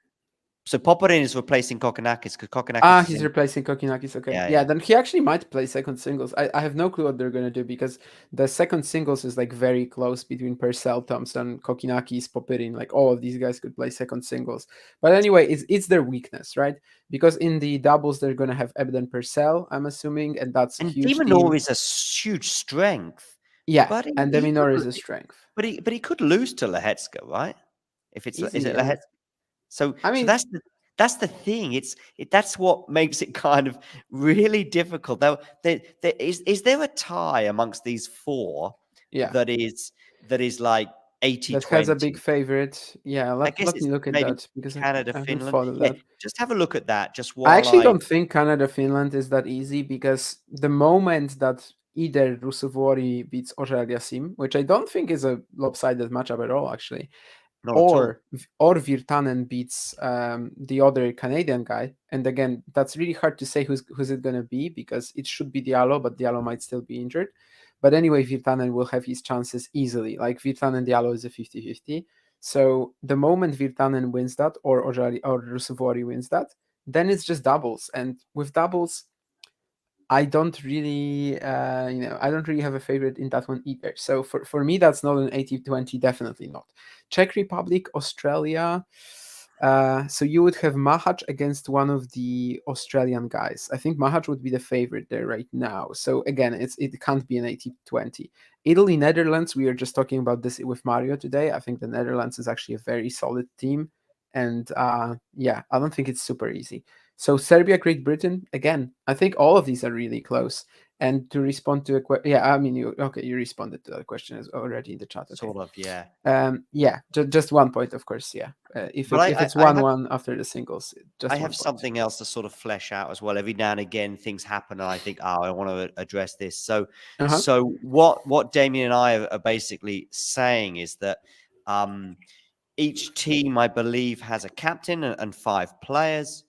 so Popperin is replacing Kokinakis because Kokinakis Ah, is he's in. replacing Kokinakis. Okay, Yeah, yeah, yeah. then he actually might play second singles. I have no clue what they're gonna do because the second singles is like very close between Purcell, Thompson, Kokinakis, Popirin. Like all of these guys could play second singles. But anyway, it's their weakness, right? Because in the doubles they're gonna have Ebden Purcell, I'm assuming, and that's a And huge Demonor team. is a huge strength, Yeah, but and he could, Deminor is a strength. but he could lose to Lehetska, right? If it's is Easily, it yeah. Lehetska? So I so mean, that's the thing. That's what makes it kind of really difficult. Though there is there a tie amongst these four yeah, that is like eighty that has a big twenty. favorite. Yeah, I guess let it's me look at maybe that because Canada, I haven't Finland. thought of Yeah, that. just have a look at that just I while actually I. don't think Canada Finland is that easy because the moment that either Rusevori beats Australia Sim, which I don't think is a lopsided matchup at all, actually, Not at all. or Virtanen beats the other Canadian guy, and again, that's really hard to say who's it gonna be because it should be Diallo, but Diallo might still be injured. But anyway, Virtanen will have his chances easily. Like Virtanen Diallo is a 50-50. So the moment Virtanen wins that, or Rusevori wins that, then it's just doubles. And with doubles, I don't really, I don't really have a favorite in that one either. So for me, that's not an 80-20, definitely not. Czech Republic, Australia. So you would have Mahach against one of the Australian guys. I think Mahach would be the favorite there right now. So again, it can't be an 80-20. Italy, Netherlands, we are just talking about this with Mario today. I think the Netherlands is actually a very solid team. And yeah, I don't think it's super easy. So Serbia, Great Britain, again, I think all of these are really close. And to respond to a question, yeah, I mean, you responded to that question already in the chat. Okay, Sort of, yeah. yeah, just 1 point, of course. Yeah, But if it's I 1-1 after the singles, I just have 1 point. something else to sort of flesh out as well. Every now and again, things happen, and I think, oh, I want to address this. So, Uh huh. so what Damien and I are basically saying is that each team, I believe, has a captain and five players.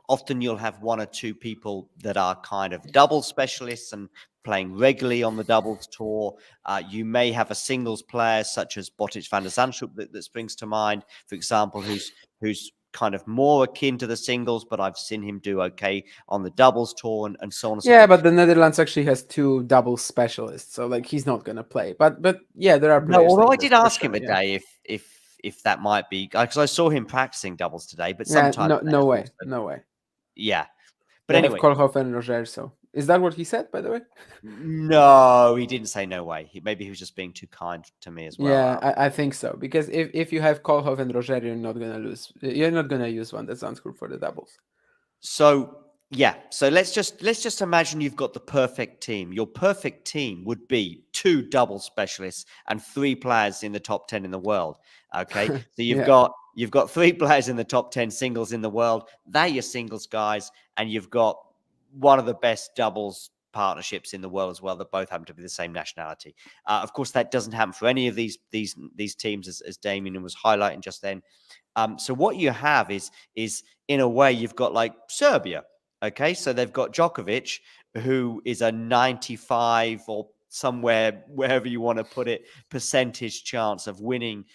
Often you'll have one or two people that are kind of double specialists and playing regularly on the doubles tour. You may have a singles player such as Botic van der Zandschulp that springs to mind, for example, who's kind of more akin to the singles, but I've seen him do okay on the doubles tour and so on and so Yeah, forth. but the Netherlands actually has two double specialists, so like he's not gonna play. But yeah, there are No, players although like I this did for ask him sure. Yeah. today if that might be because I saw him practicing doubles today, but Yeah. sometimes No. that No is way. also No way. yeah. But They have anyway, Kolhoff and Roger. So is that what he said? By the way. no, he didn't say no way. Maybe he was just being too kind to me as well. Yeah, I think so because if you have Kolhov and Roger, you're not gonna lose. You're not gonna use one that's unscrewed for the doubles. So yeah, so let's just imagine you've got the perfect team. Your perfect team would be two double specialists and three players in the top 10 in the world. Okay, so you've Yeah. got you've got three players in the top 10 singles in the world. They're your singles guys, and you've got one of the best doubles partnerships in the world as well that both happen to be the same nationality. Of course, that doesn't happen for any of these teams, as Damien was highlighting just then. So what you have is in a way you've got like Serbia. Okay, so they've got Djokovic, who is a 95 or somewhere wherever you want to put it percentage chance of winning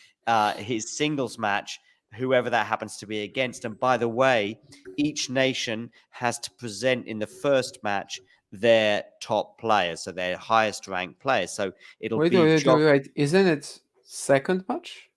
his singles match, whoever that happens to be against. And by the way, each nation has to present in the first match their top players, so their highest ranked players. So it'll Wait, be wait, wait, wait. Isn't it second match?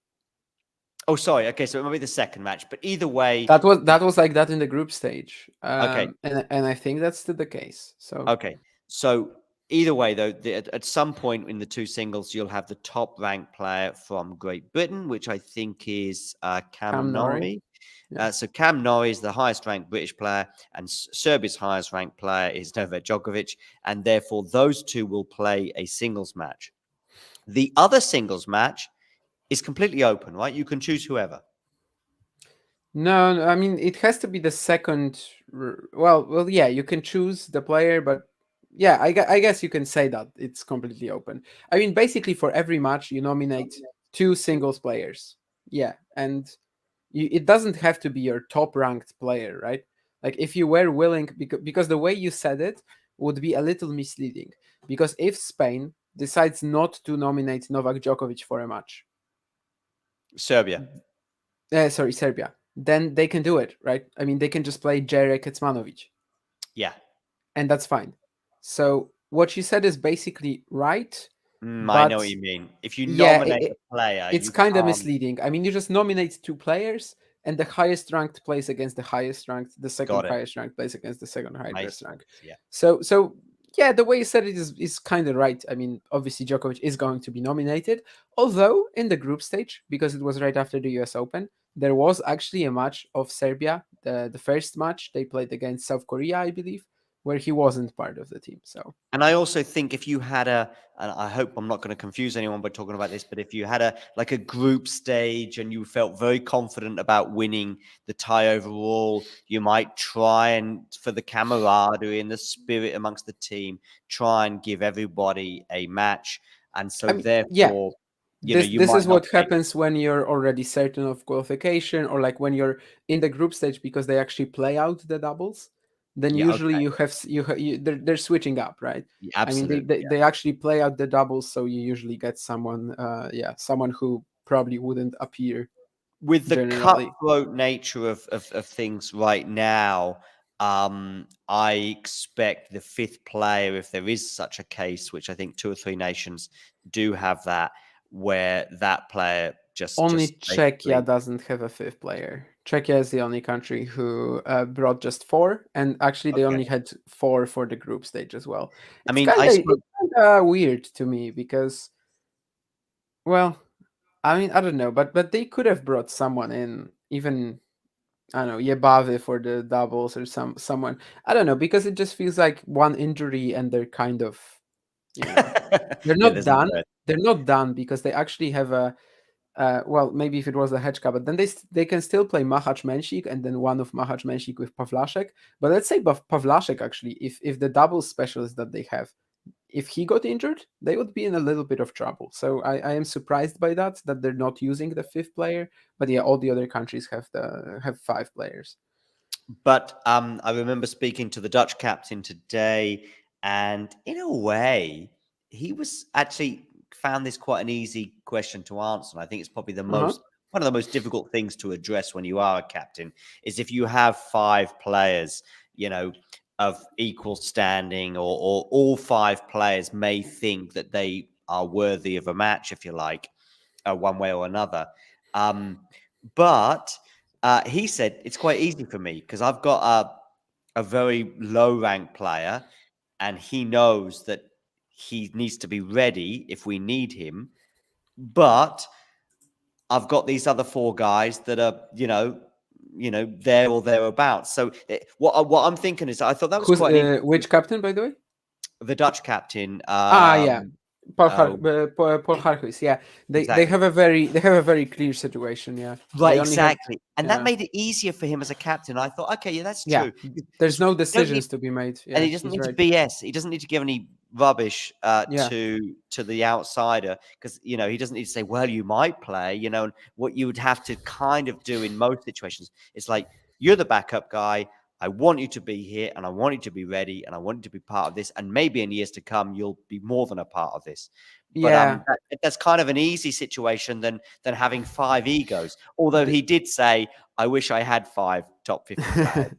Oh, sorry. Okay, so it might be the second match, but either way, That was like that in the group stage. okay, And I think that's still the case. So okay. So either way, though, at some point in the two singles, you'll have the top ranked player from Great Britain, which I think is Cam Cam Norrie. Norrie. Yeah. So Cam Norrie is the highest ranked British player, and Serbia's highest ranked player is Novak Djokovic, and therefore those two will play a singles match. The other singles match is completely open, right? You can choose whoever. No, I mean it has to be the second. Well, yeah, you can choose the player, but yeah, I guess you can say that it's completely open. I mean, basically for every match you nominate two singles players. Yeah, and it doesn't have to be your top ranked player, right? Like if you were willing, because the way you said it would be a little misleading. Because if Spain decides not to nominate Novak Djokovic for a match, Serbia. sorry, Serbia, then they can do it, right? I mean, they can just play Jarek Kecmanovic, Yeah. and that's fine. So what you said is basically right, I but know what you mean. If you yeah, nominate a player, it's you kind of can't. misleading. I mean, you just nominate two players, and the highest ranked plays against the highest ranked, the second Got it. highest ranked plays against the second Makes highest ranked. sense. Yeah. So yeah, the way you said it is kind of right. I mean, obviously Djokovic is going to be nominated, although in the group stage, because it was right after the US Open, there was actually a match of Serbia, the first match they played against South Korea, I believe, where he wasn't part of the team. So And I also think if you had and I hope I'm not going to confuse anyone by talking about this, but if you had like a group stage and you felt very confident about winning the tie overall, you might try and, for the camaraderie and the spirit amongst the team, try and give everybody a match. And so I mean, yeah, therefore, you this might is not what take. happens when you're already certain of qualification, or like when you're in the group stage because they actually play out the doubles. Then Yeah, usually okay. you have they're switching up, right? Yeah, I mean, absolutely. they actually play out the doubles, so you usually get someone, someone who probably wouldn't appear With the generally. cutthroat nature of things right now, I expect the fifth player, if there is such a case, which I think two or three nations do have that, where that player Only just Czechia basically. doesn't have a fifth player. Czechia is the only country who brought just four, and actually they Okay. only had four for the group stage as well. I It's mean, kind I of spoke. it's kind of weird to me because, well, I mean, I don't know, but they could have brought someone in, even I don't know, Yebave for the doubles or someone. I don't know, because it just feels like one injury and they're kind of, you know, they're Yeah, not there's no done. birth. They're not done because they actually have a well, maybe if it was a Hečka, but then they can still play Machac Menšík and then one of Machac Menšík with Pavlashek. But let's say Pavlashek actually, if the double specialist that they have, if he got injured, they would be in a little bit of trouble. So I am surprised by that they're not using the fifth player. But yeah, all the other countries have five players. But I remember speaking to the Dutch captain today, and in a way, he was actually found this quite an easy question to answer. And I think it's probably the Uh huh. most one of the most difficult things to address when you are a captain is if you have five players, you know, of equal standing, or all five players may think that they are worthy of a match, if you like, one way or another. Um, but he said it's quite easy for me because I've got a very low rank player, and he knows that he needs to be ready if we need him. But I've got these other four guys that are, there or thereabouts. So what I'm thinking is, I thought that was Who's quite an interesting. which captain, by the way? The Dutch captain, Ah, yeah, oh, Paul Harhuis. Yeah, they exactly. have a very clear situation. Yeah, Right, they only have exactly. And that yeah made it easier for him as a captain. I thought, okay, yeah, that's yeah. true. There's Because no you don't need, decisions to be made. and Yeah, he doesn't he's need to right. BS. He doesn't need to give any rubbish Yeah, to the outsider, because he doesn't need to say, well, you might play. And what you would have to kind of do in most situations is like, you're the backup guy. I want you to be here, and I want you to be ready, and I want you to be part of this. And maybe in years to come, you'll be more than a part of this. But yeah. that's kind of an easy situation than having five egos. Although he did say, "I wish I had five top 50 players."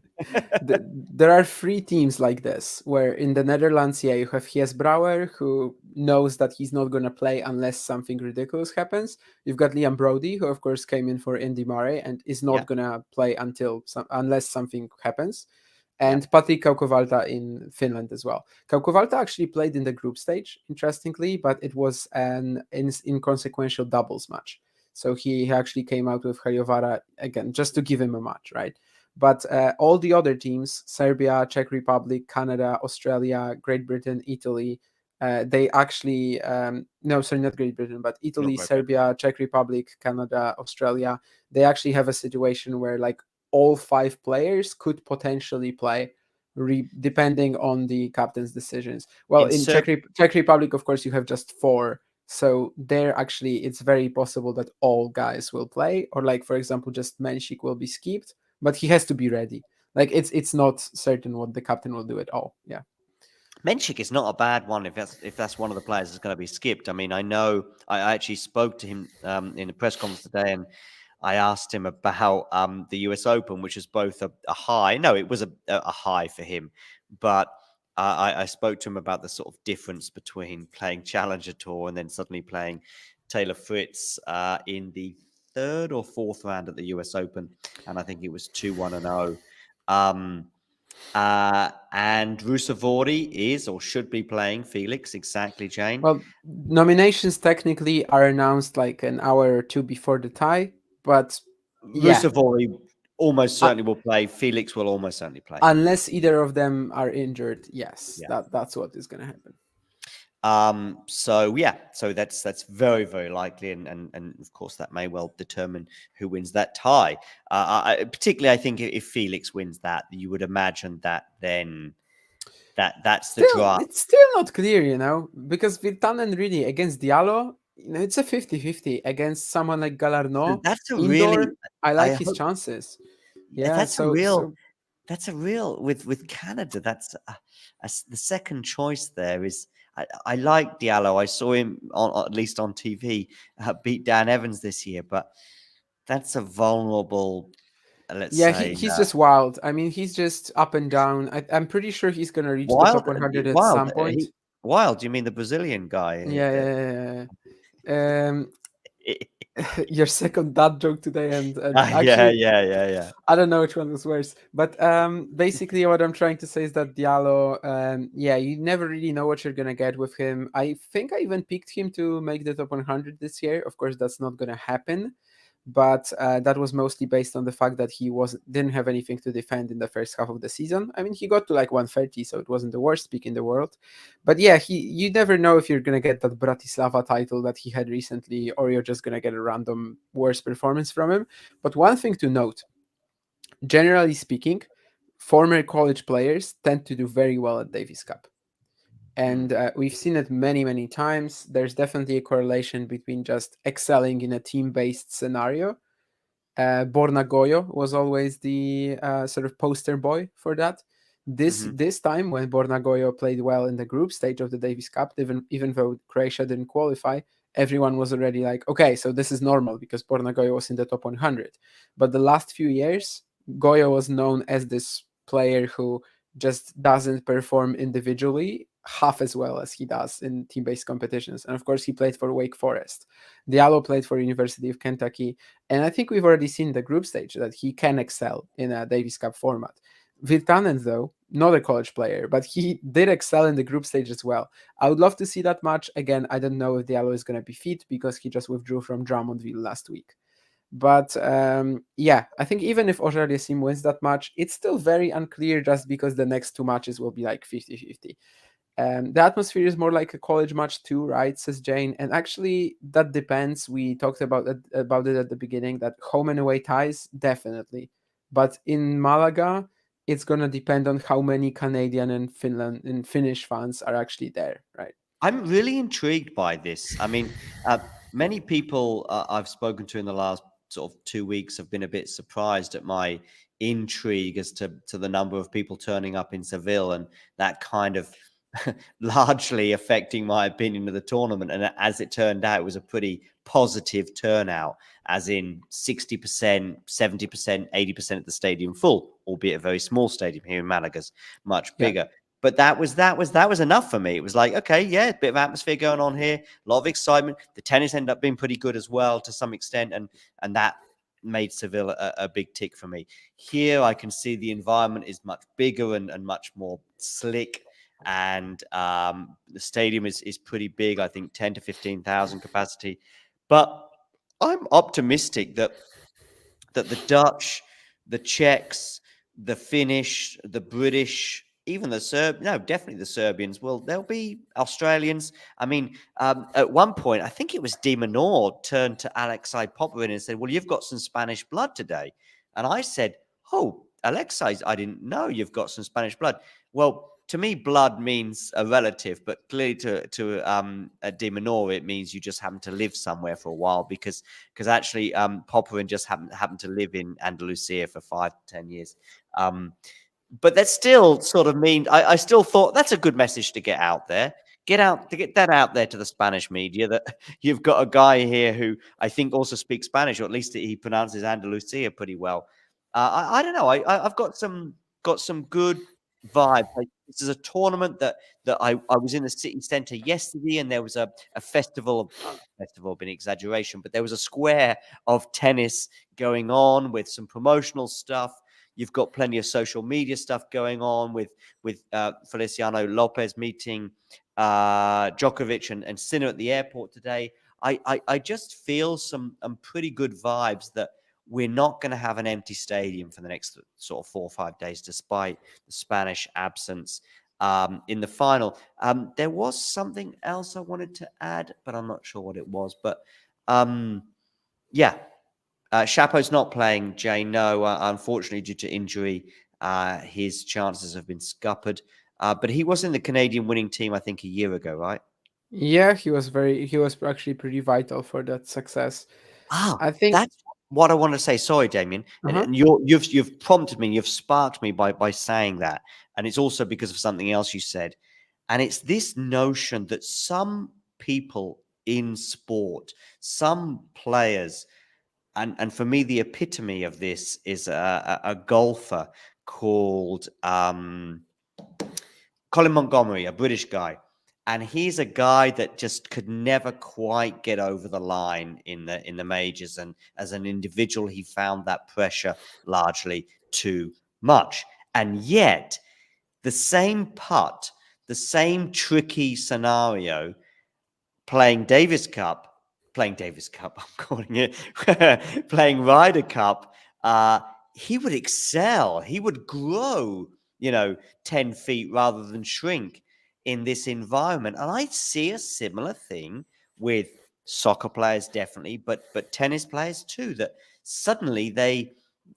There are three teams like this, where in the Netherlands, yeah, you have Hies Brouwer, who knows that he's not going to play unless something ridiculous happens. You've got Liam Brody, who of course came in for Andy Murray and is Yeah, not going to play unless something happens. yeah, And Patrik Kaukovalta in Finland as well. Kaukovalta actually played in the group stage, interestingly, but it was an inconsequential doubles match. So he actually came out with Hariovara again, just to give him a match, right? But all the other teams, Serbia, Czech Republic, Canada, Australia, Great Britain, Italy, They actually no, sorry, not Great Britain, but Not Italy, Great Britain. Serbia, Czech Republic, Canada, Australia. They actually have a situation where like all five players could potentially play, depending on the captain's decisions. Well, In in Serb Czech Republic, of course, you have just four. So there, actually, it's very possible that all guys will play, or like for example, just Menchik will be skipped, but he has to be ready. Like it's not certain what the captain will do at all. Yeah. Menchik is not a bad one if that's one of the players that's going to be skipped. I mean, I know I actually spoke to him in a press conference today, and I asked him about the U.S. Open, which is both a high. No, it was a high for him, but I spoke to him about the sort of difference between playing Challenger Tour and then suddenly playing Taylor Fritz in the third or fourth round at the U.S. Open, and I think it was 2-1 and 0. And Rusevori is or should be playing Felix, exactly, Jane. Well, nominations technically are announced like an hour or two before the tie, but yeah, Rusevori almost uh, certainly will play. Felix will almost certainly play. unless either of them are injured, yes, Yeah. that's what is going to happen. So yeah, so that's very very likely, and of course that may well determine who wins that tie. Particularly, I think if Felix wins that, you would imagine that then that's the Still, draw. it's still not clear, because Virtanen really against Diallo, it's a 50-50. Against someone like So Galarno, that's a really. indoor, I I like his hope chances. Yeah, that's a so real. so That's a real with Canada. That's the second choice. There is. I like Diallo. I saw him at least on TV beat Dan Evans this year, but that's a vulnerable. Let's yeah, say he's just wild. I mean, he's just up and down. I'm pretty sure he's gonna reach the top wild, 100 at wild. some point. Wild. You mean the Brazilian guy? Yeah, yeah, yeah. Your second dad joke today, and Yeah, actually, yeah, yeah, yeah. I don't know which one was worse. But basically, what I'm trying to say is that Diallo, yeah, you never really know what you're gonna get with him. I think I even picked him to make the top 100 this year. Of course, that's not gonna happen, but that was mostly based on the fact that he was didn't have anything to defend in the first half of the season. I mean, he got to like 130, so it wasn't the worst pick in the world. But yeah, you never know if you're gonna get that Bratislava title that he had recently, or you're just gonna get a random worse performance from him. But one thing to note, generally speaking, former college players tend to do very well at Davis Cup. Mm, And we've seen it many, many times. There's definitely a correlation between just excelling in a team based scenario. Borna Goyo was always the sort of poster boy for that. This hmm this time, when Borna Goyo played well in the group stage of the Davis Cup, even though Croatia didn't qualify, everyone was already like, okay, so this is normal because Borna Goyo was in the top 100. But the last few years, Goyo was known as this player who just doesn't perform individually half as well as he does in team-based competitions. And of course, he played for Wake Forest. Diallo played for University of Kentucky, and I think we've already seen the group stage that he can excel in a Davis Cup format. Virtanen, though, not a college player, but he did excel in the group stage as well. I would love to see that match. Again, I don't know if Diallo is going to be fit because he just withdrew from Drummondville last week. But yeah, I think even if Auger-Aliassime wins that match, it's still very unclear just because the next two matches will be like 50-50. The atmosphere is more like a college match too, right? Says Jane. And actually, that depends. We talked about it at the beginning that home and away ties definitely, but in Malaga, it's gonna depend on how many Canadian and Finland and Finnish fans are actually there, right? I'm really intrigued by this. I mean, uh, many people I've spoken to in the last sort of 2 weeks have been a bit surprised at my intrigue as to the number of people turning up in Seville and that kind of largely affecting my opinion of the tournament. And as it turned out, it was a pretty positive turnout, as in 60%, 70%, 80% of the stadium full, albeit a very small stadium. Here in Malaga's much Yeah. bigger. But that was enough for me. It was like, okay, yeah, a bit of atmosphere going on here, a lot of excitement. The tennis ended up being pretty good as well to some extent, and that made Seville a big tick for me. Here, I can see the environment is much bigger and much more slick, and the stadium is pretty big. I think 10 to 15,000 capacity, but I'm optimistic that the Dutch, the Czechs, the Finnish, the British, even the no, definitely the Serbians. Well, there'll be Australians. I mean, at one point, I think it was Di Minor turned to Alexei Popovin and said, "Well, you've got some Spanish blood today," and I said, "Oh, Alexei, I didn't know you've got some Spanish blood." Well, to me, blood means a relative, but clearly to a Di Minor, it means you just happen to live somewhere for a while because actually Popovin just happened to live in Andalusia for 5 to 10 years. Um, but that still sort of mean I still thought that's a good message to get out there. Get that out there to the Spanish media that you've got a guy here who I think also speaks Spanish, or at least he pronounces Andalusia pretty well. I don't know. I've got some good vibes. Like, this is a tournament that I was in the city centre yesterday, and there was a festival. Festival being exaggeration, but there was a square of tennis going on with some promotional stuff. You've got plenty of social media stuff going on with Feliciano Lopez meeting Djokovic and Sinner at the airport today. I just feel some pretty good vibes that we're not going to have an empty stadium for the next sort of 4 or 5 days, despite the Spanish absence in the final. There was something else I wanted to add, but I'm not sure what it was. But yeah, Chapo's not playing, Jay. No, unfortunately, due to injury, his chances have been scuppered. But he was in the Canadian winning team, I think, a year ago, right? Yeah, he was actually pretty vital for that success. Ah, I think. that's what I want to say. Sorry, Damien, Uh-huh. and you've prompted me, you've sparked me by saying that, and it's also because of something else you said, and it's this notion that some people in sport, some players, and for me, the epitome of this is a golfer called Colin Montgomery, a British guy. And he's a guy that just could never quite get over the line in the majors. And as an individual, he found that pressure largely too much. And yet, the same putt, the same tricky scenario, playing Davis Cup, I'm calling it, playing Ryder Cup, he would excel. He would grow, 10 feet rather than shrink in this environment. And I see a similar thing with soccer players, definitely, but tennis players too, that suddenly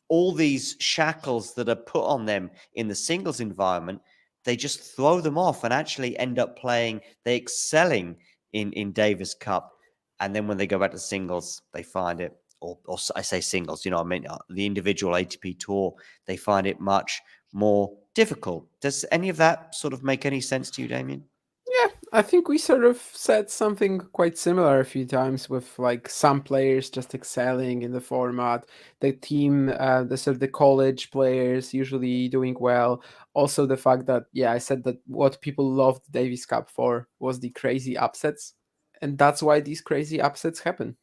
all these shackles that are put on them in the singles environment, they just throw them off and actually end up they excelling in Davis Cup, and then when they go back to singles, they find it, or I say singles, I mean the individual ATP tour, they find it much more difficult. Does any of that sort of make any sense to you, Damien? Yeah, I think we sort of said something quite similar a few times with like some players just excelling in the format, the team, the sort of the college players usually doing well. Also, the fact that I said that what people loved the Davis Cup for was the crazy upsets, and that's why these crazy upsets happen.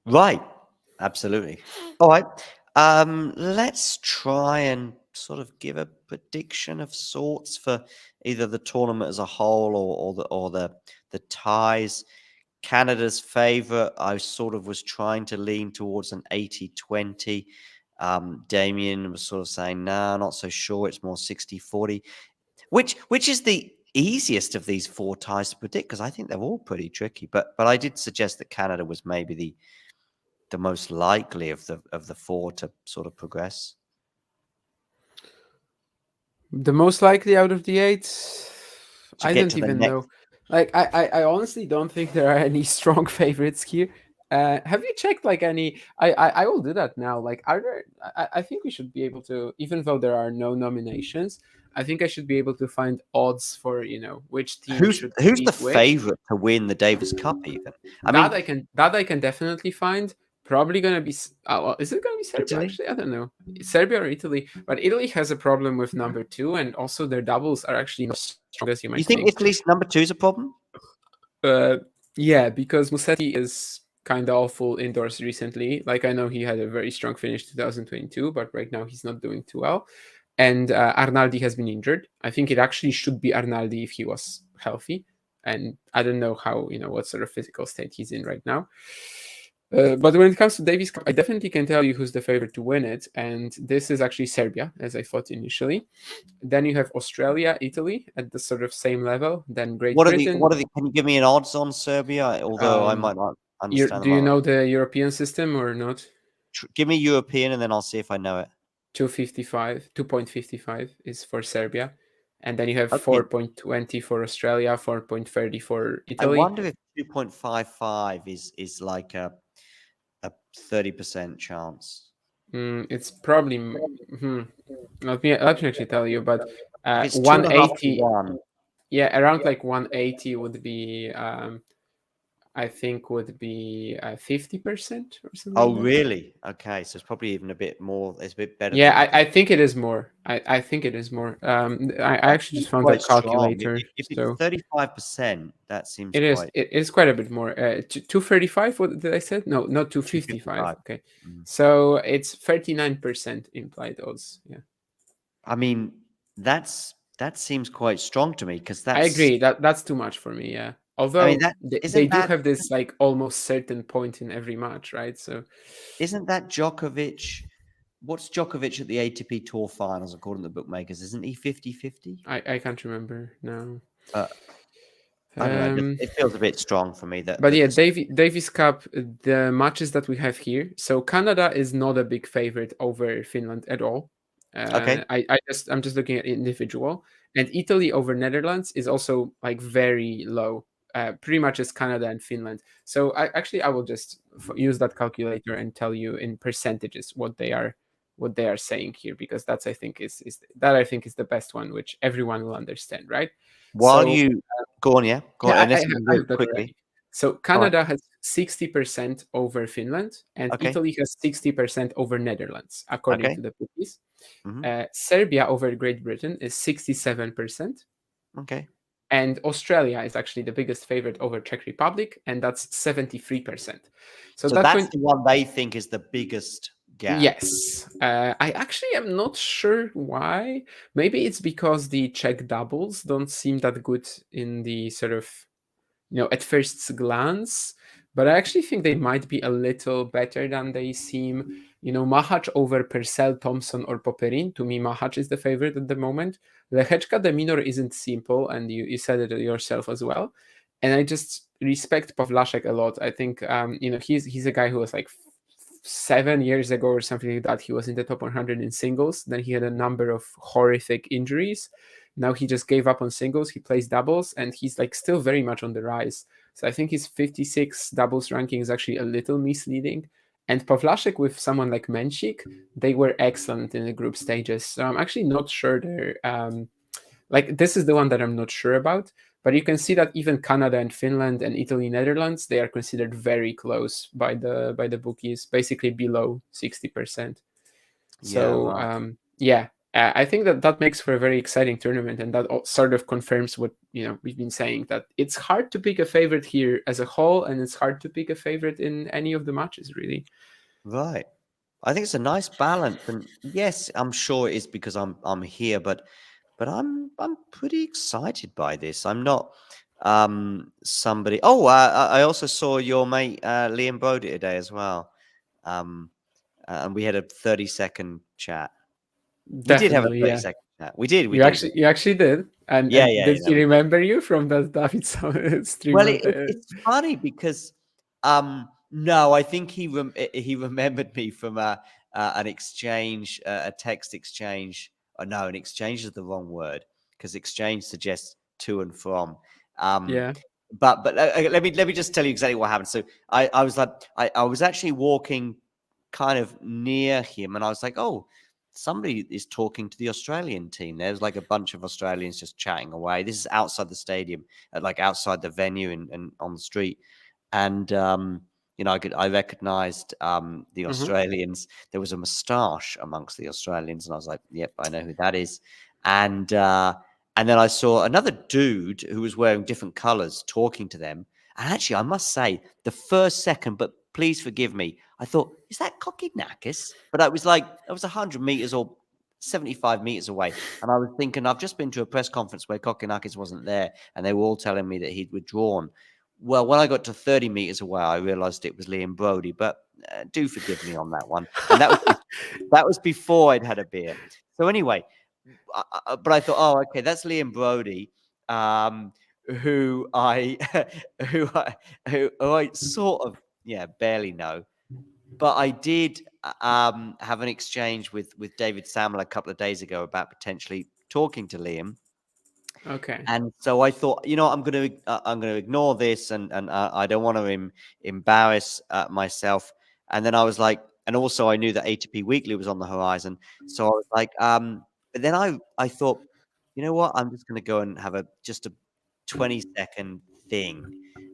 Right. Absolutely. All right. Let's try and sort of give a prediction of sorts for either the tournament as a whole or the ties. Canada's favorite, I sort of was trying to lean towards an 80-20. Damien was sort of saying, no, not so sure. It's more 60-40. Which is the easiest of these four ties to predict? Because I think they're all pretty tricky. But I did suggest that Canada was maybe the most likely of the four to sort of progress. The most likely out of the eight, To I get don't to the even next. know. Like, I honestly don't think there are any strong favorites here. Have you checked like any? I will do that now. Like, are there? I think we should be able to, even though there are no nominations. I think I should be able to find odds for which team should Who's the beat which. favorite to win the Davis Cup even? I That mean, I can definitely find. Probably gonna be. Well, is it gonna be Serbia? Italy? Actually, I don't know. Serbia or Italy, but Italy has a problem with number two, and also their doubles are actually not as strong as you You might think think. Italy's number two is a problem? Uh, yeah, because Musetti is kind of awful indoors recently. Like I know he had a very strong finish 2022, but right now he's not doing too well. And Arnaldi has been injured. I think it actually should be Arnaldi if he was healthy. And I don't know how what sort of physical state he's in right now. But when it comes to Davis Cup, I definitely can tell you who's the favorite to win it, and this is actually Serbia, as I thought initially. Then you have Australia, Italy at the sort of same level. Then Great Britain. What are the? Can you give me an odds on Serbia? Although I Um, might not understand do them. you know the European system or not? Give me European, and then I'll see if I know it. 255, 2.55 is for Serbia, and then you have Okay, 4.20 for Australia, 4.30 for I Italy. wonder if 2.55 is like a 30% chance. It's probably let me actually tell you, but If it's two and a half to 180, one. yeah, around like 180 would be I think would be 50% or something Oh, like that. really? Okay, so it's probably even a bit more. It's a bit better Yeah, than. I think it is more. I think it is more. I That actually seems just found a quite strong. calculator, If it's so 35%, that seems it is. quite It is quite a bit more. 235. What did I say? No, not 255. 255. Okay, Mm. so it's 39% implied odds. Yeah, I mean, that seems quite strong to me because I that's. agree. That's too much for me. Yeah, I mean, although that they isn't do that have this like almost certain point in every match, right? So isn't that Djokovic? What's Djokovic at the ATP Tour Finals according to the bookmakers? Isn't he 50-50? I can't remember now. But I don't know. Um, It feels a bit strong for me But that yeah, the Davis Cup, the matches that we have here. So Canada is not a big favorite over Finland at all. okay. I'm just looking at individual, and Italy over Netherlands is also like very low, pretty much as Canada and Finland. So I will just use that calculator and tell you in percentages what they are saying here, because that's I think is the best one, which everyone will understand, right? While So you go on, yeah, go on. yeah, Unless you can I do have it that quickly. already. So All right. Canada has 60% over Finland, and Okay. Italy has 60% over Netherlands, according Okay. to the bookies. Hmm. Serbia over Great Britain is 67%, Okay. and Australia is actually the biggest favorite over Czech Republic, and that's 73%. So So that that's point, the one they think is the biggest gap. yes, I actually am not sure why. Maybe it's because the Czech doubles don't seem that good in the sort of at first glance, but I actually think they might be a little better than they seem. Mahac over Purcell, Thompson, or Popperin. To me, Mahac is the favorite at the moment. Lehečka de Minor isn't simple, and you said it yourself as well. And I just respect Pavlashek a lot. I think he's a guy who was like 7 years ago or something like that. He was in the top 100 in singles. Then he had a number of horrific injuries. Now he just gave up on singles. He plays doubles, and he's like still very much on the rise. So I think his 56 doubles ranking is actually a little misleading. And Pavlashek with someone like Menchik, they were excellent in the group stages. So I'm actually not sure they're like this is the one that I'm not sure about. But you can see that even Canada and Finland and Italy, Netherlands, they are considered very close by the bookies, basically below 60%. Yeah. So Right. yeah, I think that makes for a very exciting tournament, and that sort of confirms what we've been saying, that it's hard to pick a favorite here as a whole, and it's hard to pick a favorite in any of the matches, really. Right. I think it's a nice balance, and yes, I'm sure it is because I'm here, but I'm pretty excited by this. I'm not somebody. Oh, I also saw your mate Liam Brody today as well, um, and we had a 30-second chat. We did have a Definitely, yeah. 30-second chat. We did. We You did. actually you actually did, Yeah, and yeah, did yeah. he We did. remember you from that David stream Well, of the? it's funny because no, I think he remembered me from an exchange, a text exchange. Oh, no, an exchange is the wrong word because exchange suggests to and from. Um, Yeah. but let me just tell you exactly what happened. So I was like I was actually walking kind of near him, and I was like, oh, somebody is talking to the Australian team. There's like a bunch of Australians just chatting away. This is outside the stadium, like outside the venue and on the street. And I recognized the Hmm. Australians. There was a moustache amongst the Australians, and I was like, "Yep, I know who that is." And then I saw another dude who was wearing different colors talking to them. And actually, I must say, the first second, but please forgive me, I thought, "Is that Kokkinakis?" But I was 100 meters or 75 meters away, and I was thinking, I've just been to a press conference where Kokkinakis wasn't there, and they were all telling me that he'd withdrawn. Well, when I got to 30 meters away, I realized it was Liam Brody, but do forgive me on that one. And that was before I'd had a beer. So anyway, but I thought, oh, okay, that's Liam Brody, um, who I who I sort of barely know, but I did have an exchange with David Samuel a couple of days ago about potentially talking to Liam. Okay. And so I thought, I'm gonna ignore this, and I don't want to embarrass myself. And then I was like, and also I knew that ATP Weekly was on the horizon, so I was like, but then I thought, you know what, I'm just gonna go and have a just a 20-second thing,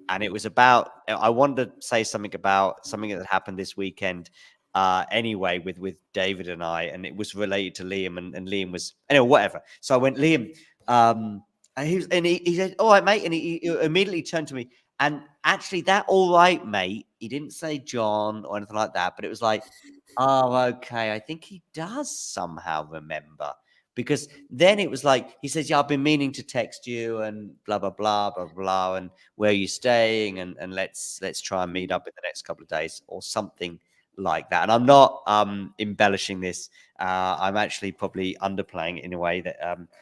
and it was about I wanted to say something about something that happened this weekend. Anyway, with David and I, and it was related to Liam, and Liam was anyway, whatever. So I went, Liam, and he said, "All right, mate," and he immediately turned to me. And actually, that "all right, mate," he didn't say John or anything like that, but it was like, "Oh, okay." I think he does somehow remember, because then it was like he says, "Yeah, I've been meaning to text you and blah blah blah blah blah, and where are you staying, and let's try and meet up in the next couple of days or something." Like that. And I'm not embellishing this. I'm actually probably underplaying it in a way that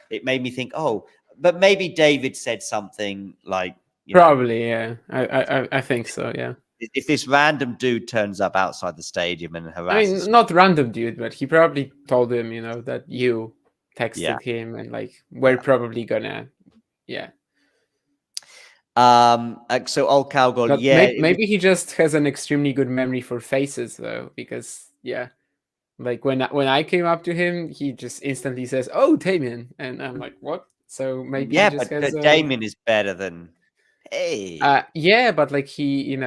it made me think, oh, but maybe David said something like, Probably, yeah. I think so, yeah. if this random dude turns up outside the stadium and I harasses mean, me, not random dude, but he probably told him, that you yeah. texted him and like we're probably gonna, yeah. So old Cowgirl, But yeah, it was. maybe he just has an extremely good memory for faces though, because yeah, like when I came up to him, he just instantly says, "Oh, Damien," and I'm like, "What?" So maybe he Yeah, just but has a Damien is better than, hey. yeah, but like he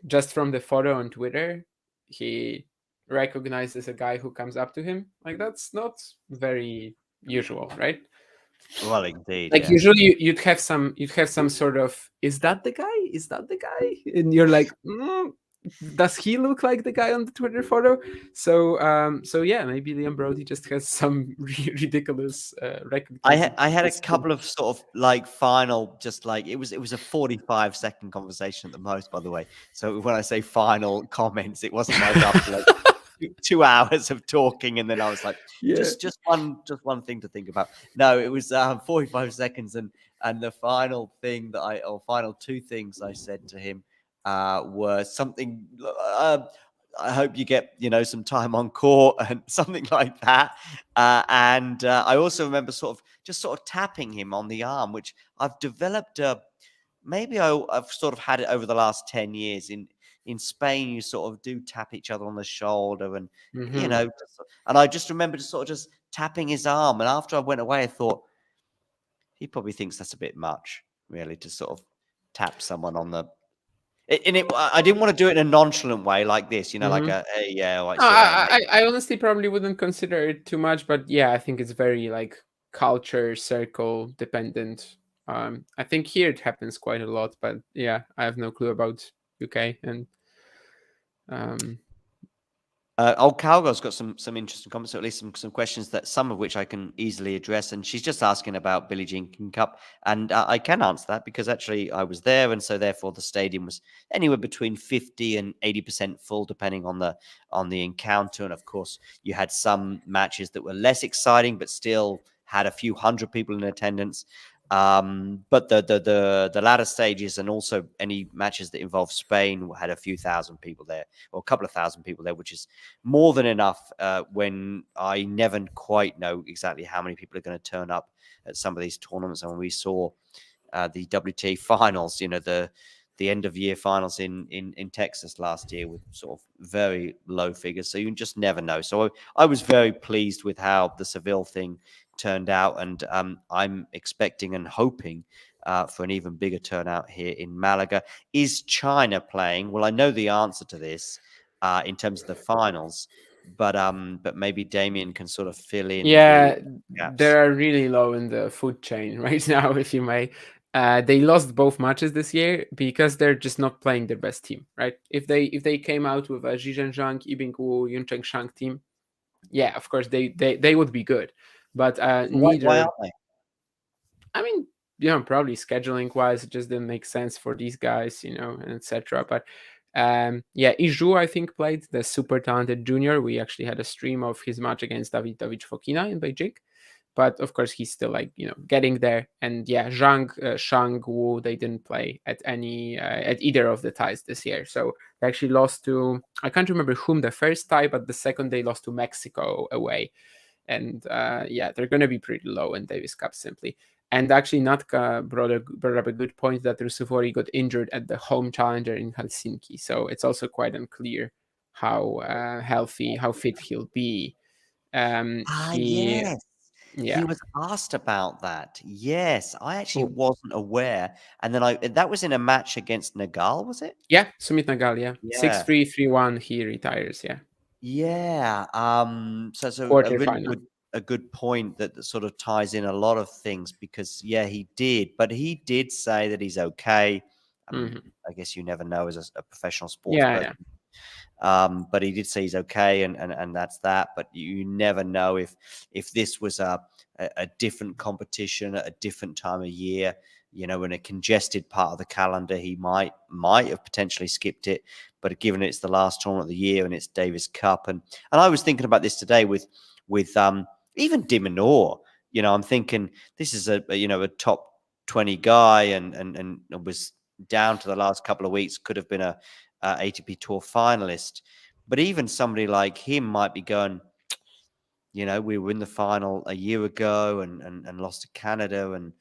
just from the photo on Twitter, he recognizes a guy who comes up to him. Like that's not very usual, right? Well, indeed, Like yeah. usually you'd have some sort of, is that the guy? Is that the guy? And you're like, does he look like the guy on the Twitter photo? So yeah, maybe Liam Brody just has some ridiculous I had recognizable a skill. couple of sort of like final, just like it was a 45-second conversation at the most, by the way. So when I say final comments, it wasn't like after like 2 hours of talking, and then I was like, Yeah. just one thing to think about. No, it was 45 seconds, and the final thing or final two things I said to him were something. I hope you get some time on court and something like that. And I also remember sort of tapping him on the arm, which I've developed. Maybe I've sort of had it over the last 10 years. In Spain, you sort of do tap each other on the shoulder, and Hmm. and I just remember just tapping his arm. And after I went away, I thought he probably thinks that's a bit much, really, to sort of tap someone on the. I didn't want to do it in a nonchalant way like this, like Hmm. a hey, yeah, all right, No, sit down, mate. I honestly probably wouldn't consider it too much, but yeah, I think it's very like culture circle dependent. I think here it happens quite a lot, but yeah, I have no clue about UK and um, Old Cowgirl's got some interesting comments, or at least some questions that some of which I can easily address. And she's just asking about Billie Jean King Cup, and I can answer that because actually I was there, and so therefore the stadium was anywhere between 50 and 80% full, depending on the encounter. And of course, you had some matches that were less exciting, but still had a few hundred people in attendance. But the latter stages and also any matches that involve Spain had a few thousand people there, or a couple of thousand people there, which is more than enough when I never quite know exactly how many people are going to turn up at some of these tournaments. And when we saw the WTA finals, the end of year finals in Texas last year with sort of very low figures, so you just never know. So I was very pleased with how the Seville thing turned out, and I'm expecting and hoping for an even bigger turnout here in Malaga. Is China playing? Well, I know the answer to this in terms of the finals, but maybe Damien can sort of fill in the yeah, they gaps. are really low in the food chain right now, if you may. They lost both matches this year because they're just not playing their best team, right? If they came out with a Zhi Zhenzhang, Yibing Wu, Yuncheng Shang team, yeah, of course they would be good, but Why neither. aren't they? I mean, probably scheduling wise, it just didn't make sense for these guys, and etc. But yeah, Iju, I think, played the super talented junior. We actually had a stream of his match against David Fokina in Beijing. But of course, he's still like getting there. And yeah, Shang Wu, they didn't play at either of the ties this year. So they actually lost to, I can't remember whom the first tie, but the second they lost to Mexico away. And yeah, they're going to be pretty low in Davis Cup simply. And actually, Natka brought up a good point that Rusufori got injured at the home challenger in Helsinki. So it's also quite unclear how healthy, how fit he'll be. He, Yes. He yeah. was asked about that. Yes, I actually Oh, wasn't aware. And then that was in a match against Nagal, was it? yeah, Sumit Nagal, yeah. Yeah. 6-3, 3-1, he retires, yeah. Yeah. So a really Quarterfinal. good point that sort of ties in a lot of things because yeah, he did, but he did say that he's okay. I mean, Hmm. I guess you never know as a professional sports Yeah, yeah. person. But he did say he's okay, and that's that. But you never know if this was a different competition at a different time of year. In a congested part of the calendar, he might have potentially skipped it. But given it's the last tournament of the year and it's Davis Cup, and I was thinking about this today with even Dimonor. I'm thinking this is a top 20 guy, and was down to the last couple of weeks. Could have been a ATP Tour finalist. But even somebody like him might be going, we were in the final a year ago and lost to Canada, and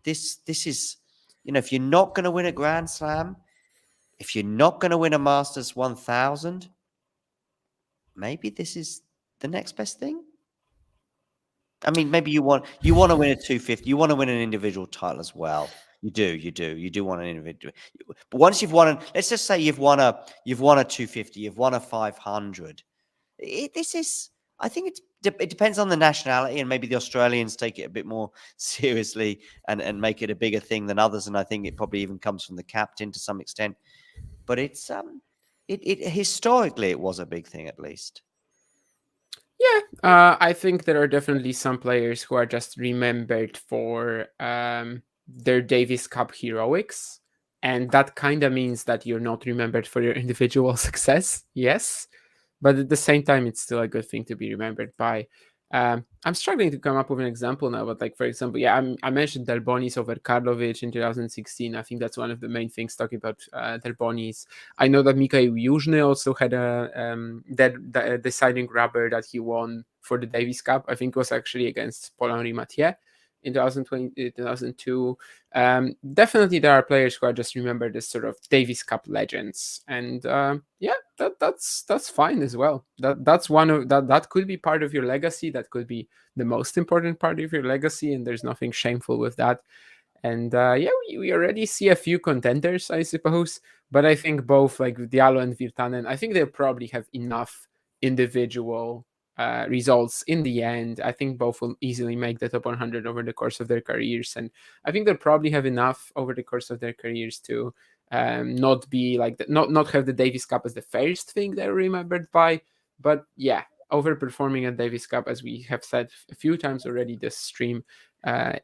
this is, if you're not going to win a Grand Slam, if you're not going to win a Masters 1000, maybe this is the next best thing. I mean, maybe you want to win a 250, you want to win an individual title as well. You do want an individual. But once you've won, let's just say you've won a 250, you've won a 500. This is, I think it depends on the nationality, and maybe the Australians take it a bit more seriously and make it a bigger thing than others. And I think it probably even comes from the captain to some extent. But it's it historically it was a big thing at least. Yeah, I think there are definitely some players who are just remembered for their Davis Cup heroics. And that kind of means that you're not remembered for your individual success, yes. But at the same time, it's still a good thing to be remembered by. I'm struggling to come up with an example now, but like for example, yeah, I mentioned Delbonis over Karlovic in 2016. I think that's one of the main things talking about Delbonis. I know that Mikhail Yužny also had a deciding rubber that he won for the Davis Cup. I think it was actually against Paul-Henri Mathieu in 2020, 2002. Definitely, there are players who are just remembered as sort of Davis Cup legends, and yeah, that's fine as well. That's one of that could be part of your legacy. That could be the most important part of your legacy, and there's nothing shameful with that. And yeah, we already see a few contenders, I suppose. But I think both like Diallo and Virtanen, I think they'll probably have enough individual results in the end. I think both will easily make the top 100 over the course of their careers, and I think they'll probably have enough over the course of their careers to not be like not have the Davis Cup as the first thing they're remembered by. But yeah, overperforming at Davis Cup, as we have said a few times already this stream,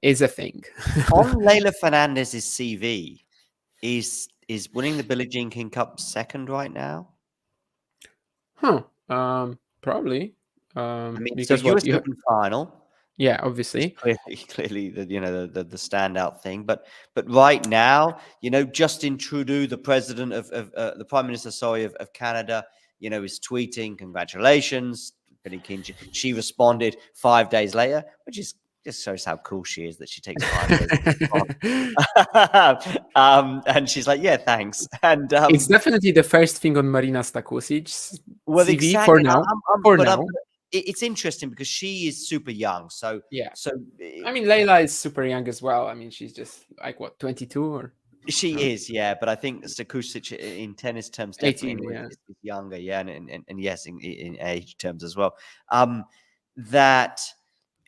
is a thing. On Leila Fernandez's CV, is winning the Billie Jean King Cup second right now? Huh. Probably. I mean, so Because what US you Open final yeah, is obviously. clearly the standout thing, but right now, Justin Trudeau, the president the Prime Minister, sorry, of Canada, is tweeting congratulations, Billie King. She responded 5 days later, which is just shows how cool she is that she takes 5 days to respond. And she's like, yeah, thanks. And It's definitely the first thing on Marina Stakosic's well, CV for exactly. now. I'm For but now. it's interesting because she is super young. So Yeah. so I mean, Layla is super young as well. I mean, she's just like what, 22 or no? she is, yeah. But I think Stakusic in tennis terms 18, definitely yeah. is younger, yeah, and yes, in age terms as well. That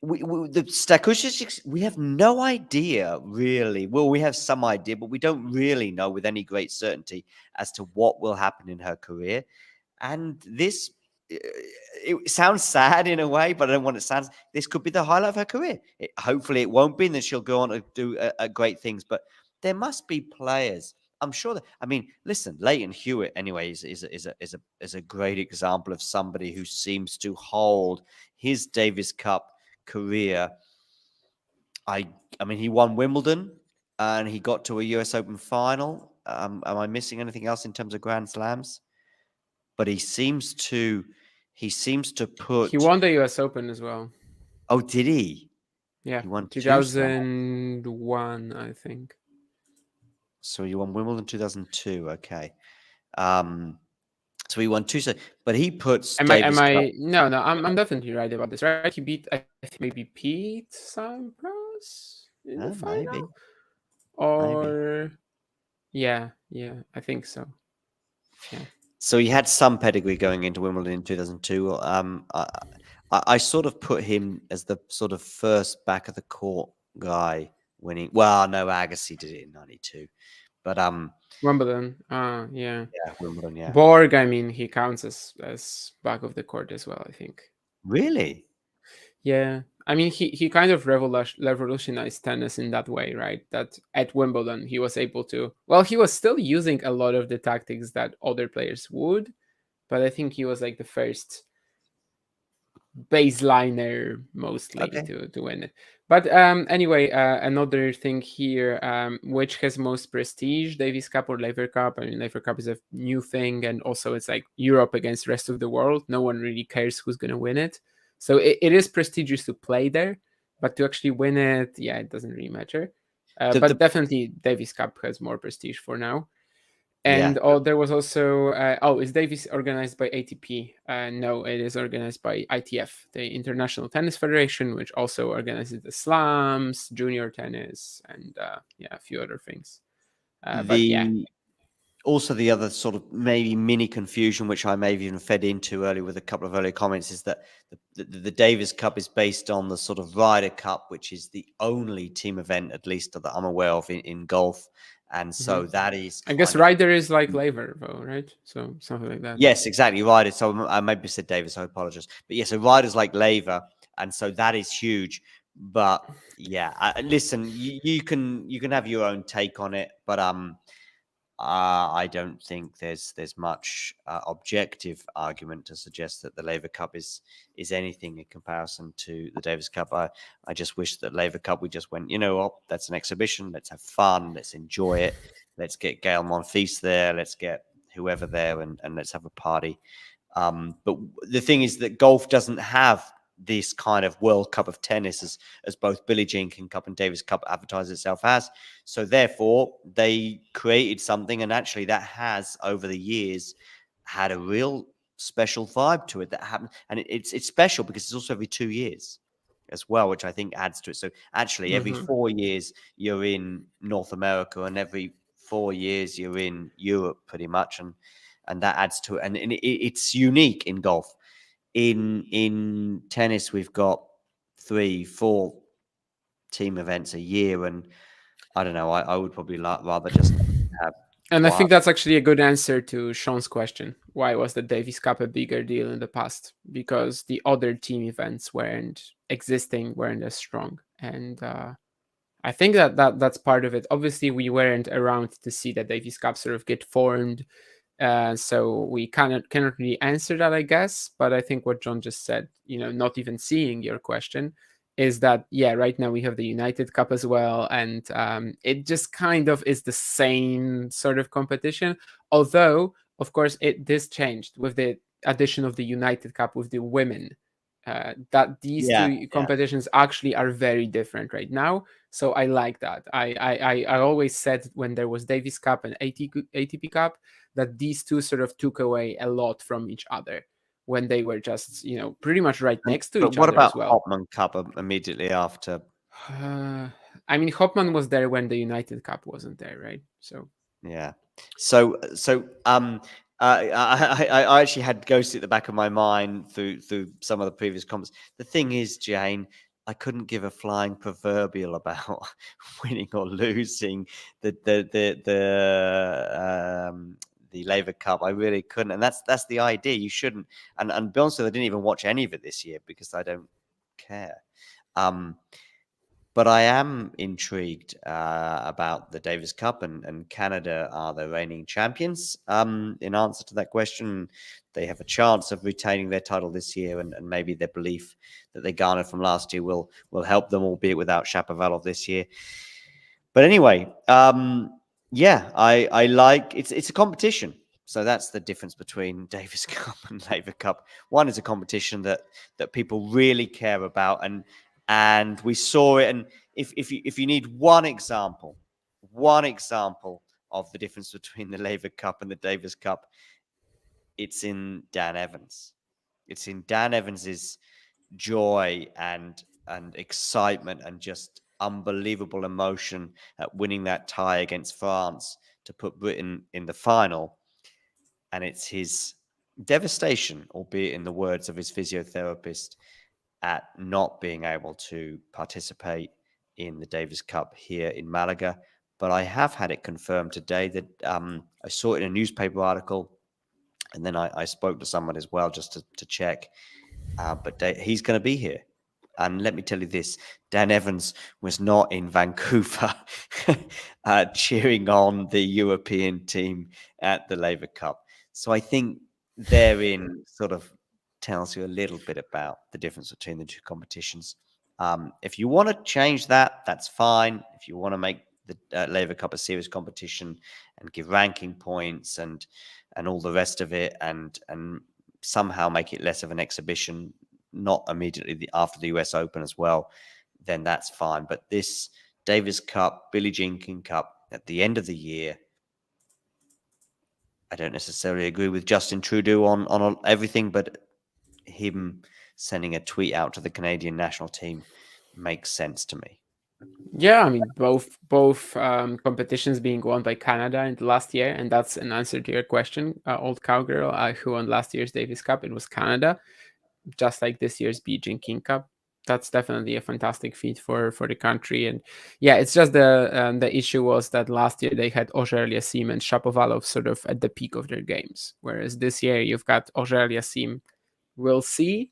the Stakusic, we have no idea really. Well, we have some idea, but we don't really know with any great certainty as to what will happen in her career. And this it sounds sad in a way, but I don't want it sounds. This could be the highlight of her career. Hopefully, it won't be, and then she'll go on to do great things. But there must be players. I'm sure that. I mean, listen, Leighton Hewitt, anyway, is a great example of somebody who seems to hold his Davis Cup career. I mean, he won Wimbledon and he got to a US Open final. Am I missing anything else in terms of Grand Slams? But he seems to He put. won the US Open as well. Oh, did he? Yeah, He won 2 slams. 2001, I think. So he won Wimbledon 2002. Okay. Um, so he won two. But he puts Am Davis Cup. I? No, no, I'm definitely right about this, right? He beat, I think, maybe Pete Sampras in the final, Maybe, maybe. or yeah, I think so. Yeah. So he had some pedigree going into Wimbledon in 2002. I sort of put him as the sort of first back of the court guy winning. Well, no, Agassi did it in '92, but Wimbledon. Yeah. yeah, Wimbledon, yeah. Borg, I mean, he counts as back of the court as well, I think. Really? Yeah. I mean, he kind of revolutionized tennis in that way, right? That at Wimbledon, he was able to, well, he was still using a lot of the tactics that other players would, but I think he was like the first baseliner mostly Okay. to win it. But anyway, another thing here, which has most prestige, Davis Cup or Laver Cup? I mean, Laver Cup is a new thing, and also it's like Europe against the rest of the world. No one really cares who's going to win it. So it is prestigious to play there, but to actually win it, yeah, it doesn't really matter. But The definitely Davis Cup has more prestige for now. Yeah. And there was also is Davis organized by ATP? No, it is organized by ITF, the International Tennis Federation, which also organizes the slams, junior tennis, and yeah, a few other things. But yeah. the Also, the other sort of maybe mini confusion, which I may have even fed into earlier with a couple of earlier comments, is that the Davis Cup is based on the sort of Ryder Cup, which is the only team event, at least that I'm aware of, in golf. And Mhm. so that is I guess kind of. Ryder is like Laver, though, right? So something like that. Yes, exactly. Ryder. So I maybe said Davis, I apologize. But yeah, so Ryder's like Laver. And so that is huge. But yeah, listen, you can have your own take on it. But I don't think there's much objective argument to suggest that the Laver Cup is anything in comparison to the Davis Cup. I just wish that Laver Cup we just went, you know what, that's an exhibition. Let's have fun. Let's enjoy it. Let's get Gail Monfils there. Let's get whoever there, and let's have a party. But the thing is that golf doesn't have this kind of World Cup of tennis as both Billie Jean King Cup and Davis Cup advertise itself as. So therefore, they created something, and actually that has over the years had a real special vibe to it that happened, and it's special because it's also every 2 years as well, which I think adds to it. So actually, every Hmm. 4 years you're in North America, and every 4 years you're in Europe, pretty much, and that adds to it. And it's unique in golf. In tennis, we've got 3, 4 team events a year, and I don't know. I would probably rather just have And I one. think that's actually a good answer to Sean's question. Why was the Davis Cup a bigger deal in the past? Because the other team events weren't as strong. And I think that's part of it. Obviously, we weren't around to see the Davis Cup sort of get formed. So we cannot really answer that, I guess. But I think what John just said, not even seeing your question, is that yeah, right now we have the United Cup as well, and it just kind of is the same sort of competition. Although, of course, this changed with the addition of the United Cup with the women. That these Yeah, two yeah. competitions actually are very different right now. So I like that. I always said when there was Davis Cup and ATP Cup that these two sort of took away a lot from each other when they were just pretty much right next to But each what other about as well. Hopman Cup immediately after? Uh, I mean, Hopman was there when the United Cup wasn't there, right? So Yeah. I actually had Ghost at the back of my mind through some of the previous comments. The thing is, Jane, I couldn't give a flying proverbial about winning or losing the the Laver Cup. I really couldn't, and that's the idea. You shouldn't. And be honest, I didn't even watch any of it this year because I don't care. Um, but I am intrigued about the Davis Cup, and Canada are the reigning champions. In answer to that question, they have a chance of retaining their title this year, and maybe their belief that they garnered from last year will help them, albeit without Shapovalov this year. But anyway, yeah, I like it's a competition. So that's the difference between Davis Cup and Laver Cup. One is a competition that people really care about, and we saw it. And if you need one example of the difference between the Laver Cup and the Davis Cup, it's in Dan Evans. It's in Dan Evans's joy and excitement and just unbelievable emotion at winning that tie against France to put Britain in the final. And it's his devastation, albeit in the words of his physiotherapist, at not being able to participate in the Davis Cup here in Malaga. But I have had it confirmed today that I saw it in a newspaper article, and then I spoke to someone as well just to check. But he's going to be here. And let me tell you this, Dan Evans was not in Vancouver cheering on the European team at the Laver Cup. So I think therein sort of tells you a little bit about the difference between the two competitions. If you want to change that, that's fine. If you want to make the Laver Cup a serious competition and give ranking points and all the rest of it, and somehow make it less of an exhibition, not immediately after the US Open as well, then that's fine. But this Davis Cup, Billie Jean King Cup at the end of the year, I don't necessarily agree with Justin Trudeau on everything, but him sending a tweet out to the Canadian national team makes sense to me. Yeah, I mean both competitions being won by Canada in the last year, and that's an answer to your question. Old cowgirl who won last year's Davis Cup, it was Canada, just like this year's Beijing King Cup. That's definitely a fantastic feat for the country. And yeah, it's just the issue was that last year they had Auger-Aliassime and Shapovalov sort of at the peak of their games, whereas this year you've got Auger-Aliassime. We'll see,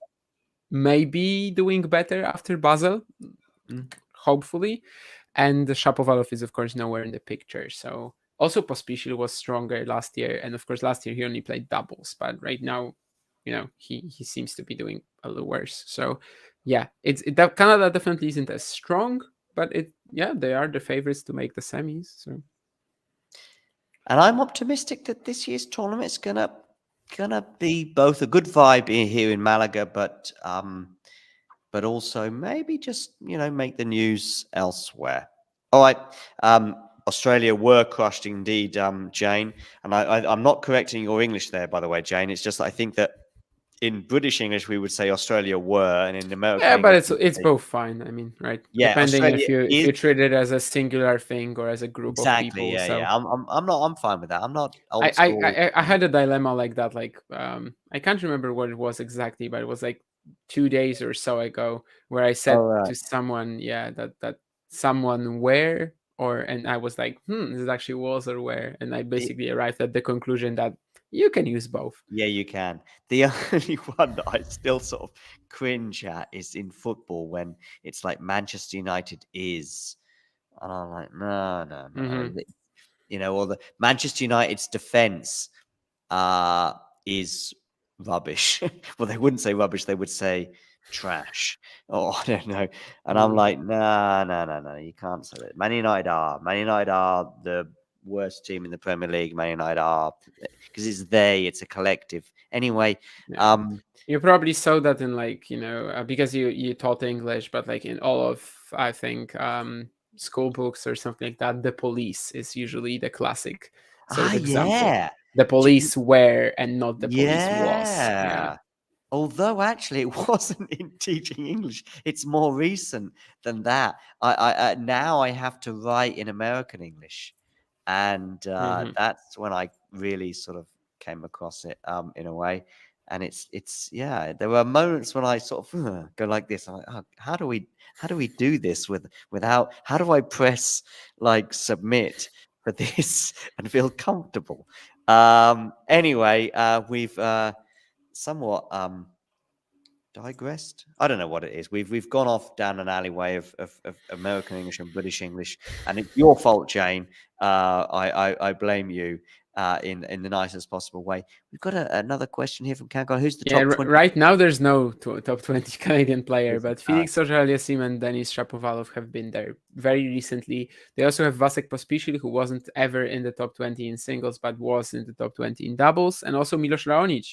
maybe doing better after Basel, hopefully. And the Shapovalov is, of course, nowhere in the picture. So also Pospisil was stronger last year. And of course, last year he only played doubles. But right now, he seems to be doing a little worse. So yeah, that Canada definitely isn't as strong, but they are the favorites to make the semis. So. And I'm optimistic that this year's tournament is gonna be both a good vibe here in Malaga, but also maybe just make the news elsewhere. All right, Australia were crushed indeed, Jane. And I'm not correcting your English there, by the way, Jane. It's just I think that in British English we would say Australia were, and in American Yeah, but English it's both fine. I mean, right? yeah, Depending Australia if is you treat it as a singular thing or as a group of exactly. people. Yeah, So yeah. I'm fine with that. I'm not old school. I had a dilemma like that. Like I can't remember what it was exactly, but it was like 2 days or so ago where I All said right. to someone, yeah, that someone where, or and I was like, this is actually was or where, and I basically arrived at the conclusion that you can use both. Yeah, you can. The only one that I still sort of cringe at is in football when it's like Manchester United is, and I'm like, no, no, no. Hmm. Or the Manchester United's defense is rubbish. Well, they wouldn't say rubbish; they would say trash. Oh, I don't know. And I'm like, no, no, no, no. You can't say that. Man United are. Man United are the worst team in the Premier League. Man United are because it's they. It's a collective. Anyway, Yeah. You probably saw that in like because you taught English, but like in all of I think school books or something like that, the police is usually the classic sort of example. yeah. The Do you- police were and not the police was. Yeah. Yeah. Although actually it wasn't in teaching English, it's more recent than that. I now I have to write in American English, and Hmm. that's when I really sort of came across it in a way. And it's yeah, there were moments when I sort of go like this. I'm like, oh, how do we do this without how do I press like submit for this and feel comfortable? Anyway, we've somewhat digressed. I don't know what it is. We've gone off down an alleyway of American English and British English, and it's your fault, Jane. I blame you in the nicest possible way. We've got another question here from Kangar. Who's the Yeah, top 20? right now there's no top 20 Canadian player, Listen, but Felix Auger-Aliassime and Denis Shapovalov have been there very recently. They also have Vasek Pospisil, who wasn't ever in the top 20 in singles, but was in the top 20 in doubles, and also Milos Raonic,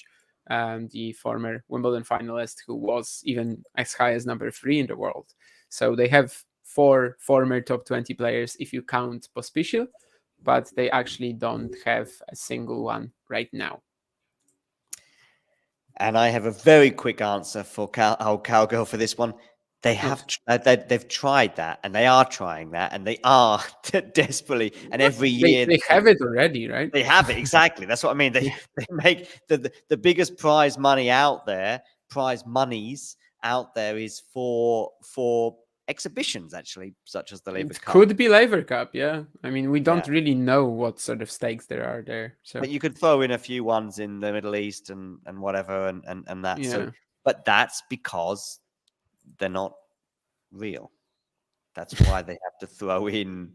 the former Wimbledon finalist, who was even as high as number 3 in the world. So they have 4 former top 20 players if you count Pospisil, but they actually don't have a single one right now. And I have a very quick answer for Cowgirl for this one. They have they've tried that, and they are trying that, and they are desperately, and every year they have it already, right? they have it exactly. That's what I mean. They make the biggest prize money out there, prize monies out there is for exhibitions actually, such as the Labour It Cup. could be Labour Cup, yeah. I mean, we don't Yeah. really know what sort of stakes there are there. So, But you could throw in a few ones in the Middle East and whatever and that. yeah. So, but that's because they're not real. That's why they have to throw in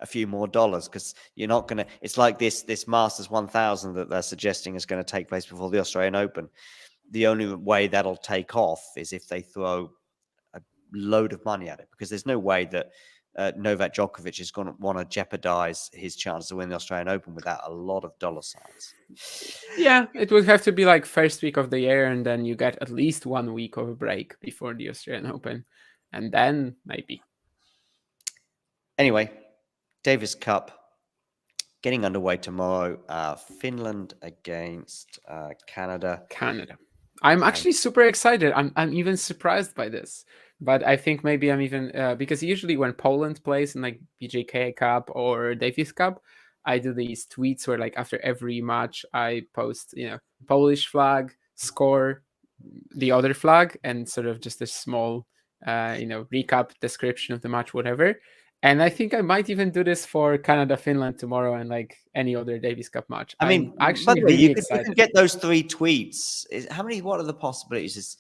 a few more dollars, because you're not going to. It's like this Masters 1000 that they're suggesting is going to take place before the Australian Open. The only way that'll take off is if they throw a load of money at it, because there's no way that Novak Djokovic is going to want to jeopardize his chance to win the Australian Open without a lot of dollar signs. Yeah, it would have to be like first week of the year, and then you get at least 1 week of a break before the Australian Open, and then maybe. Anyway, Davis Cup getting underway tomorrow. Finland against Canada. I'm actually super excited. I'm even surprised by this, but I think maybe I'm even because usually when Poland plays in like BJK Cup or Davis Cup, I do these tweets where like after every match I post, Polish flag, score, the other flag, and sort of just a small, recap description of the match, whatever. And I think I might even do this for Canada Finland tomorrow and like any other Davis Cup match. I mean, I'm by actually the way, really you excited. can get those 3 tweets. How many? What are the possibilities? It's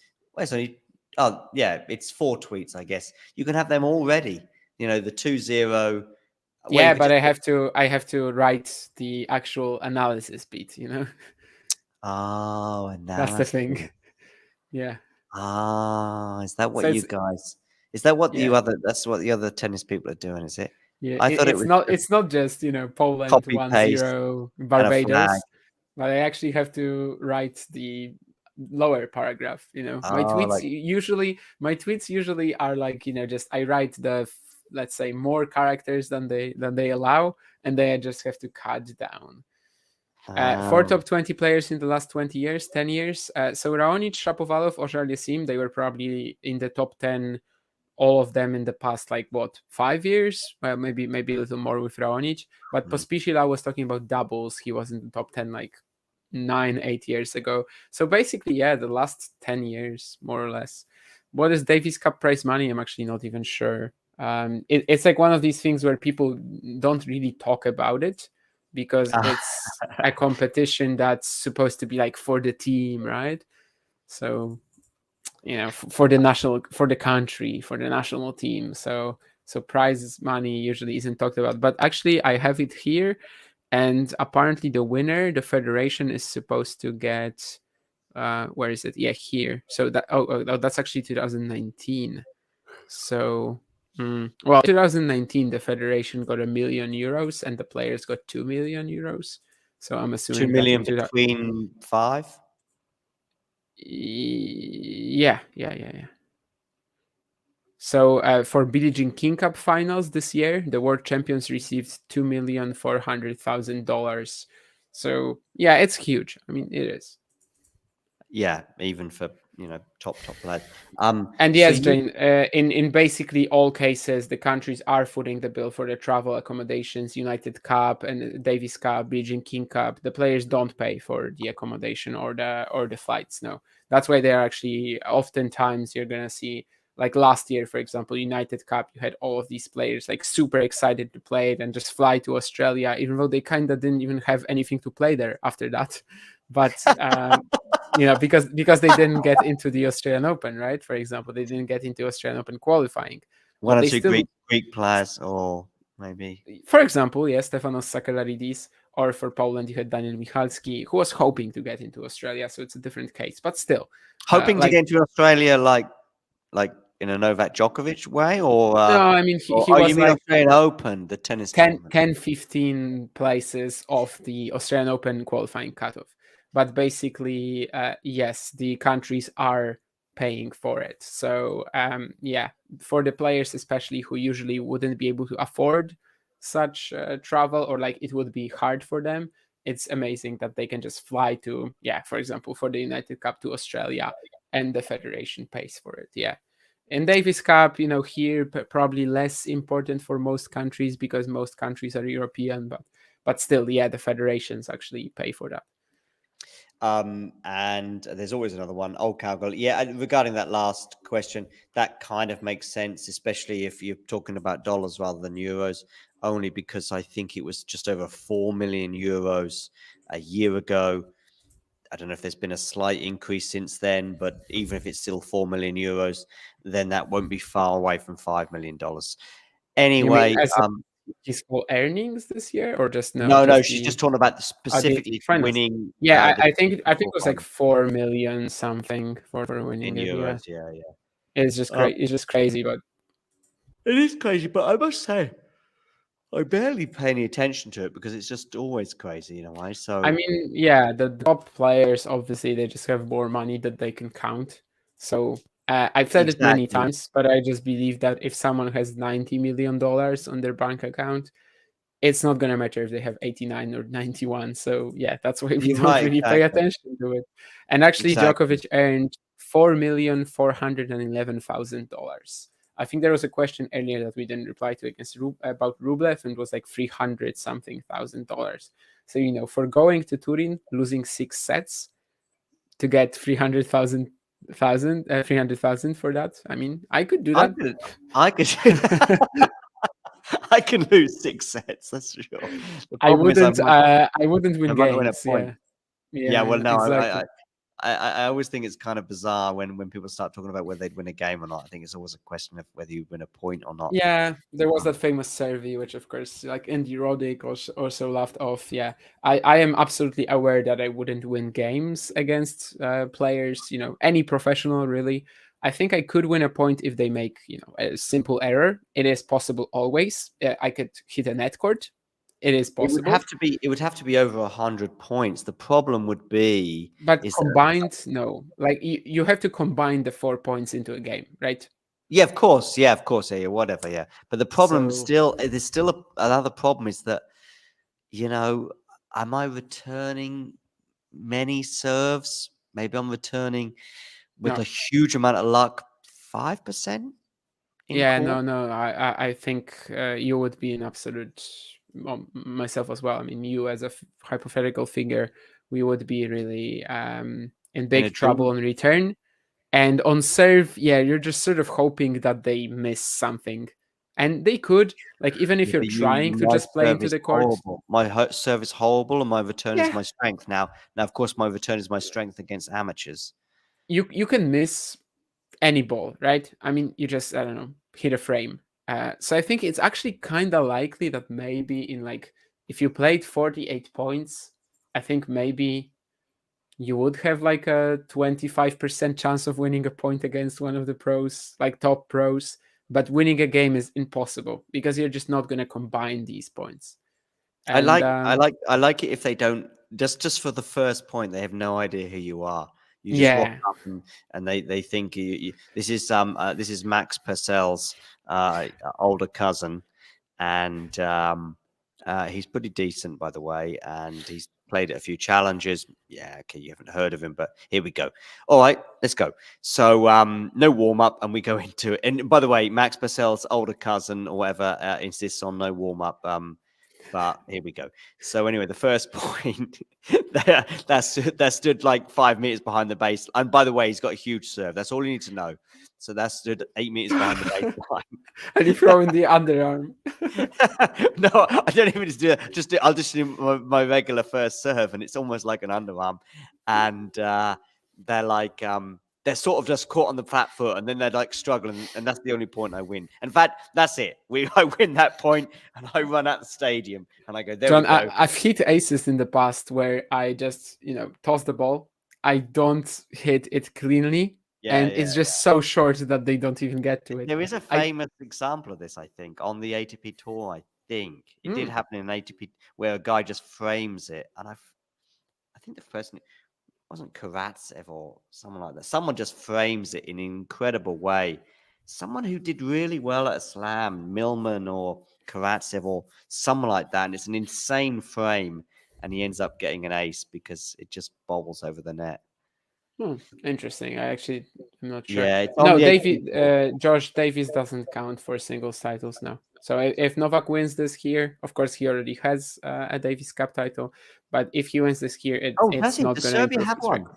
only. Oh yeah, it's 4 tweets, I guess. You can have them already. The 2-0. Yeah, but I have to write the actual analysis beat. Oh, That's the analysis. thing. Yeah. Is that what So you guys? Is that what yeah. That's what the other tennis people are doing? Is it? Yeah, I thought it was just it's not just Poland copy paste 1-0 and a flag. Barbados, but I actually have to write the lower paragraph. My tweets usually are like just I write let's say more characters than they allow, and then I just have to cut down. 4 top 20 players in the last 20 years, 10 years. So Raonic, Shapovalov, Auger-Aliassime, they were probably in the top 10, all of them in the past, 5 years? Well, maybe a little more with Raonic. But Pospisil, I was talking about doubles. He was in the top 10 like 9-8 years ago. So basically, yeah, the last 10 years, more or less. What is Davis Cup prize money? I'm actually not even sure. It's like one of these things where people don't really talk about it, because it's a competition that's supposed to be like for the team, right? So for the country, for the national team. So prize money usually isn't talked about, but actually I have it here, and apparently the winner, the federation, is supposed to get where is it? Yeah, here. So that that's actually 2019. So well, 2019 the federation got €1 million and the players got €2 million. So I'm 2 assuming million that between 5. Yeah. So for Billie Jean King Cup finals this year, the world champions received $2,400,000. So yeah, it's huge. I mean, it is. Yeah, even for top players. And yes, Jane, in basically all cases, the countries are footing the bill for the travel accommodations, United Cup and Davis Cup, Billie Jean King Cup. The players don't pay for the accommodation or the flights. No, that's why they're actually oftentimes you're gonna see like last year, for example, United Cup, you had all of these players like super excited to play it and just fly to Australia, even though they kind of didn't even have anything to play there after that. But because they didn't get into the Australian Open, right? For example, they didn't get into Australian Open qualifying, One but or they two still, Greek players, or maybe for example, yes, Stefanos Sakararidis, or for Poland, you had Daniel Michalski, who was hoping to get into Australia, so it's a different case. But still, hoping to like, get to Australia, like in a Novak Djokovic way, no, I mean, or he oh, you was mean like Australian Open, the tennis 10, tournament 10 15 places of the Australian Open qualifying cutoff. But basically, yes, the countries are paying for it. So, yeah, for the players, especially who usually wouldn't be able to afford such travel, or like it would be hard for them, it's amazing that they can just fly to, yeah, for example, for the United Cup to Australia, and the federation pays for it. Yeah. And Davis Cup, here probably less important for most countries because most countries are European, but still, yeah, the federations actually pay for that. And there's always another one. Old cowgirl. Yeah, regarding that last question, that kind of makes sense, especially if you're talking about dollars rather than euros, only because I think it was just over 4 million euros a year ago. I don't know if there's been a slight increase since then, but even if it's still 4 million euros, then that won't be far away from $5 million. You mean Anyway, as his full earnings this year, or just no, no, just she's the just talking about the specifically finals? winning Yeah, the I think it tour was like final 4 million something for in winning it. Yeah, euros. Yeah, yeah. it's just Um, great. It's just crazy, but it is crazy, but I must say, I barely pay any attention to it because it's just always crazy in a way. I So mean, yeah, the top players obviously they just have more money that they can count. So I've said it many exactly, times, but I just believe that if someone has $90 million on their bank account, it's not gonna matter if they have 89 or 91. So yeah, that's why we you're don't right. really pay Exactly, attention to it. And actually, exactly. Djokovic earned $4,411,000. I think there was a question earlier that we didn't reply to against about Rublev, and it was like 300 something $1,000. So for going to Turin, losing 6 sets to get 300,000 for that. I mean, I could do I that. could, I could, I can lose 6 sets. That's for sure. The I problem is, wouldn't. I wouldn't I win might not win a games. point. Yeah, Yeah, well, yeah, no, exactly. I always think it's kind of bizarre when people start talking about whether they'd win a game or not. I think it's always a question of whether you win a point or not. Yeah, there was Um, that famous survey, which of course, like Andy Roddick also laughed off. Yeah, I am absolutely aware that I wouldn't win games against players. Any professional really. I think I could win a point if they make a simple error. It is possible always. I could hit a net court. It is it would possible, have to be. It would have to be over 100 points. The problem would be but is that combined, no. Like you have to combine the 4 points into a game, right? yeah, of course, yeah, of course, yeah, whatever, yeah. But the problem So still, there's still another problem is that you know, am I returning many serves? Maybe I'm returning with a no. huge amount of luck, 5% in Yeah, court. no. I think you would be an absolute, well, myself as well. I mean, you as a hypothetical figure, we would be really in In a big trouble dream. on return. And on serve, yeah, you're just sort of hoping that they miss something. And they could, like, even if Yeah, you're but trying to my just play serve into is the court, horrible. My serve is horrible, and my return is yeah, my strength. Now, of course, my return is my strength against amateurs. you can miss any ball, right? I mean, you just, I don't know, hit a frame. So I think it's actually kind of likely that maybe in like, if you played 48 points, I think maybe you would have like a 25% chance of winning a point against one of the pros, like top pros. But winning a game is impossible because you're just not going to combine these points. I And like, I like, I like it if they don't just for the first point. They have no idea who you are. You just rock yeah, up and they think this is Max Purcell's older cousin, and he's pretty decent, by the way, and he's played at a few challenges. Yeah, okay, you haven't heard of him, but here we go. All right, let's go. So no warm up, and we go into it. And by the way, Max Purcell's older cousin or whatever insists on no warm up. But here we go. So anyway, the first point that stood like 5 meters behind the base. And by the way, he's got a huge serve. That's all you need to know. So that stood 8 meters behind the baseline. And you throw in the underarm. No, I don't even do that. I'll just do my regular first serve, and it's almost like an underarm. And they're like they're sort of just caught on the flat foot, and then they're like struggling, and that's the only point I win. In fact, that's it. I win that point, and I run out the stadium, and I go, there John, we go. I've hit aces in the past where I just, toss the ball. I don't hit it cleanly, Yeah, and yeah. it's just so short that they don't even get to it. There is a famous example of this, I think, on the ATP tour. I think it did happen in an ATP where a guy just frames it, and I think the first wasn't Karatsev or someone like that. Someone just frames it in an incredible way. Someone who did really well at a slam, Millman or Karatsev or someone like that. And it's an insane frame. And he ends up getting an ace because it just bobbles over the net. Interesting. I actually am not sure. Yeah, it's on No, the David, George Davis doesn't count for singles titles now. So if Novak wins this here, of course he already has a Davis Cup title, but if he wins this here, it's not Does going to Serbia improve have his one? record.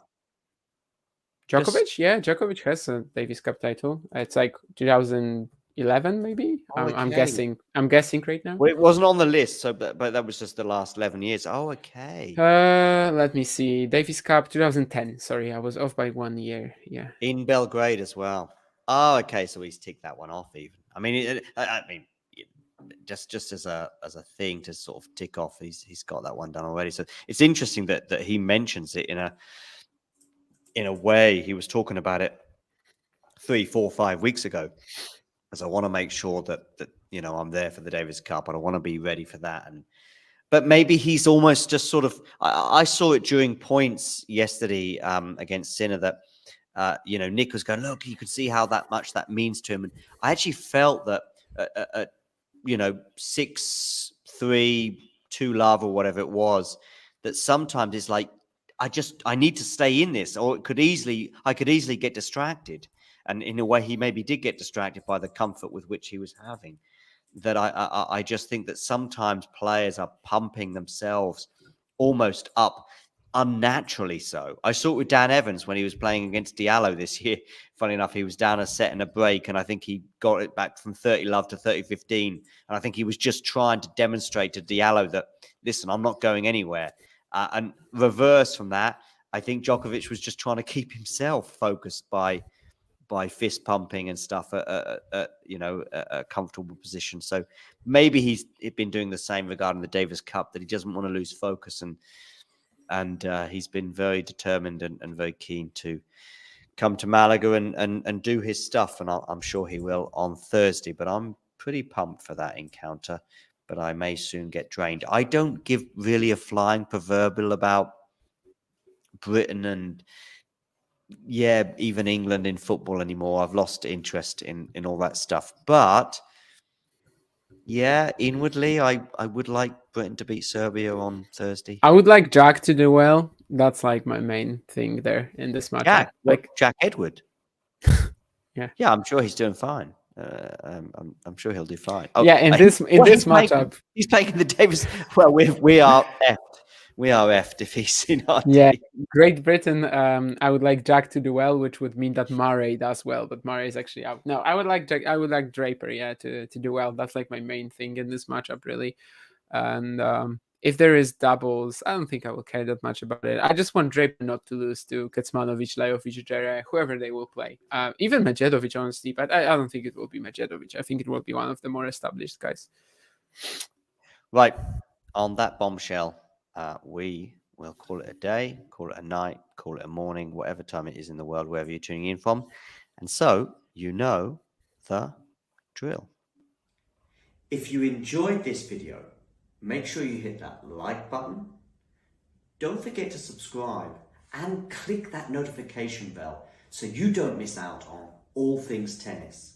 Djokovic has a Davis Cup title. It's like 2011, maybe. I'm guessing. I'm guessing right now. Well, it wasn't on the list, so but that was just the last 11 years. Oh, okay. Let me see. Davis Cup 2010. Sorry, I was off by 1 year. Yeah. In Belgrade as well. Oh, okay. So he's ticked that one off. Even I mean, just as a thing to sort of tick off, he's got that one done already. So it's interesting that he mentions it in a way. He was talking about it 3, 4, 5 weeks ago, as I want to make sure that I'm there for the Davis Cup, and I want to be ready for that. But maybe he's almost just sort of. I saw it during points yesterday against Sinner that. Nick was going, look, you could see how much that means to him. And I actually felt that, 6-3, 2-love or whatever it was, that sometimes it's like, I need to stay in this, or I could easily get distracted. And in a way, he maybe did get distracted by the comfort with which he was having. That I just think that sometimes players are pumping themselves almost up unnaturally so. I saw it with Dan Evans when he was playing against Diallo this year. Funny enough, he was down a set in a break, and I think he got it back from 30-love to 30-15. And I think he was just trying to demonstrate to Diallo that, listen, I'm not going anywhere. And reverse from that, I think Djokovic was just trying to keep himself focused by fist pumping and stuff at a comfortable position. So maybe he's been doing the same regarding the Davis Cup, that he doesn't want to lose focus, and he's been very determined and very keen to come to Malaga and do his stuff. And I'm sure he will on Thursday, but I'm pretty pumped for that encounter, but I may soon get drained. I don't give really a flying proverbial about Britain and even England in football anymore. I've lost interest in all that stuff. But inwardly, I would like Britain to beat Serbia on Thursday. I would like Jack to do well. That's like my main thing there in this matchup. Jack Edward. Yeah, I'm sure he's doing fine. I'm sure he'll do fine. In this matchup, he's taking the Davis. Well, we are effed. We are effed if he's in our team. team. Great Britain. I would like Jack to do well, which would mean that Murray does well, but Murray is actually out. No, I would like Jack. I would like Draper, to do well. That's like my main thing in this matchup, really. And if there is doubles, I don't think I will care that much about it. I just want Draper not to lose to Kecmanovic, Lajovic, Jere, whoever they will play. Even Medjedovic, honestly, but I don't think it will be Medjedovic. I think it will be one of the more established guys. Right. On that bombshell, we will call it a day, call it a night, call it a morning, whatever time it is in the world, wherever you're tuning in from. And so, you know the drill. If you enjoyed this video, make sure you hit that like button. Don't forget to subscribe and click that notification bell so you don't miss out on all things tennis.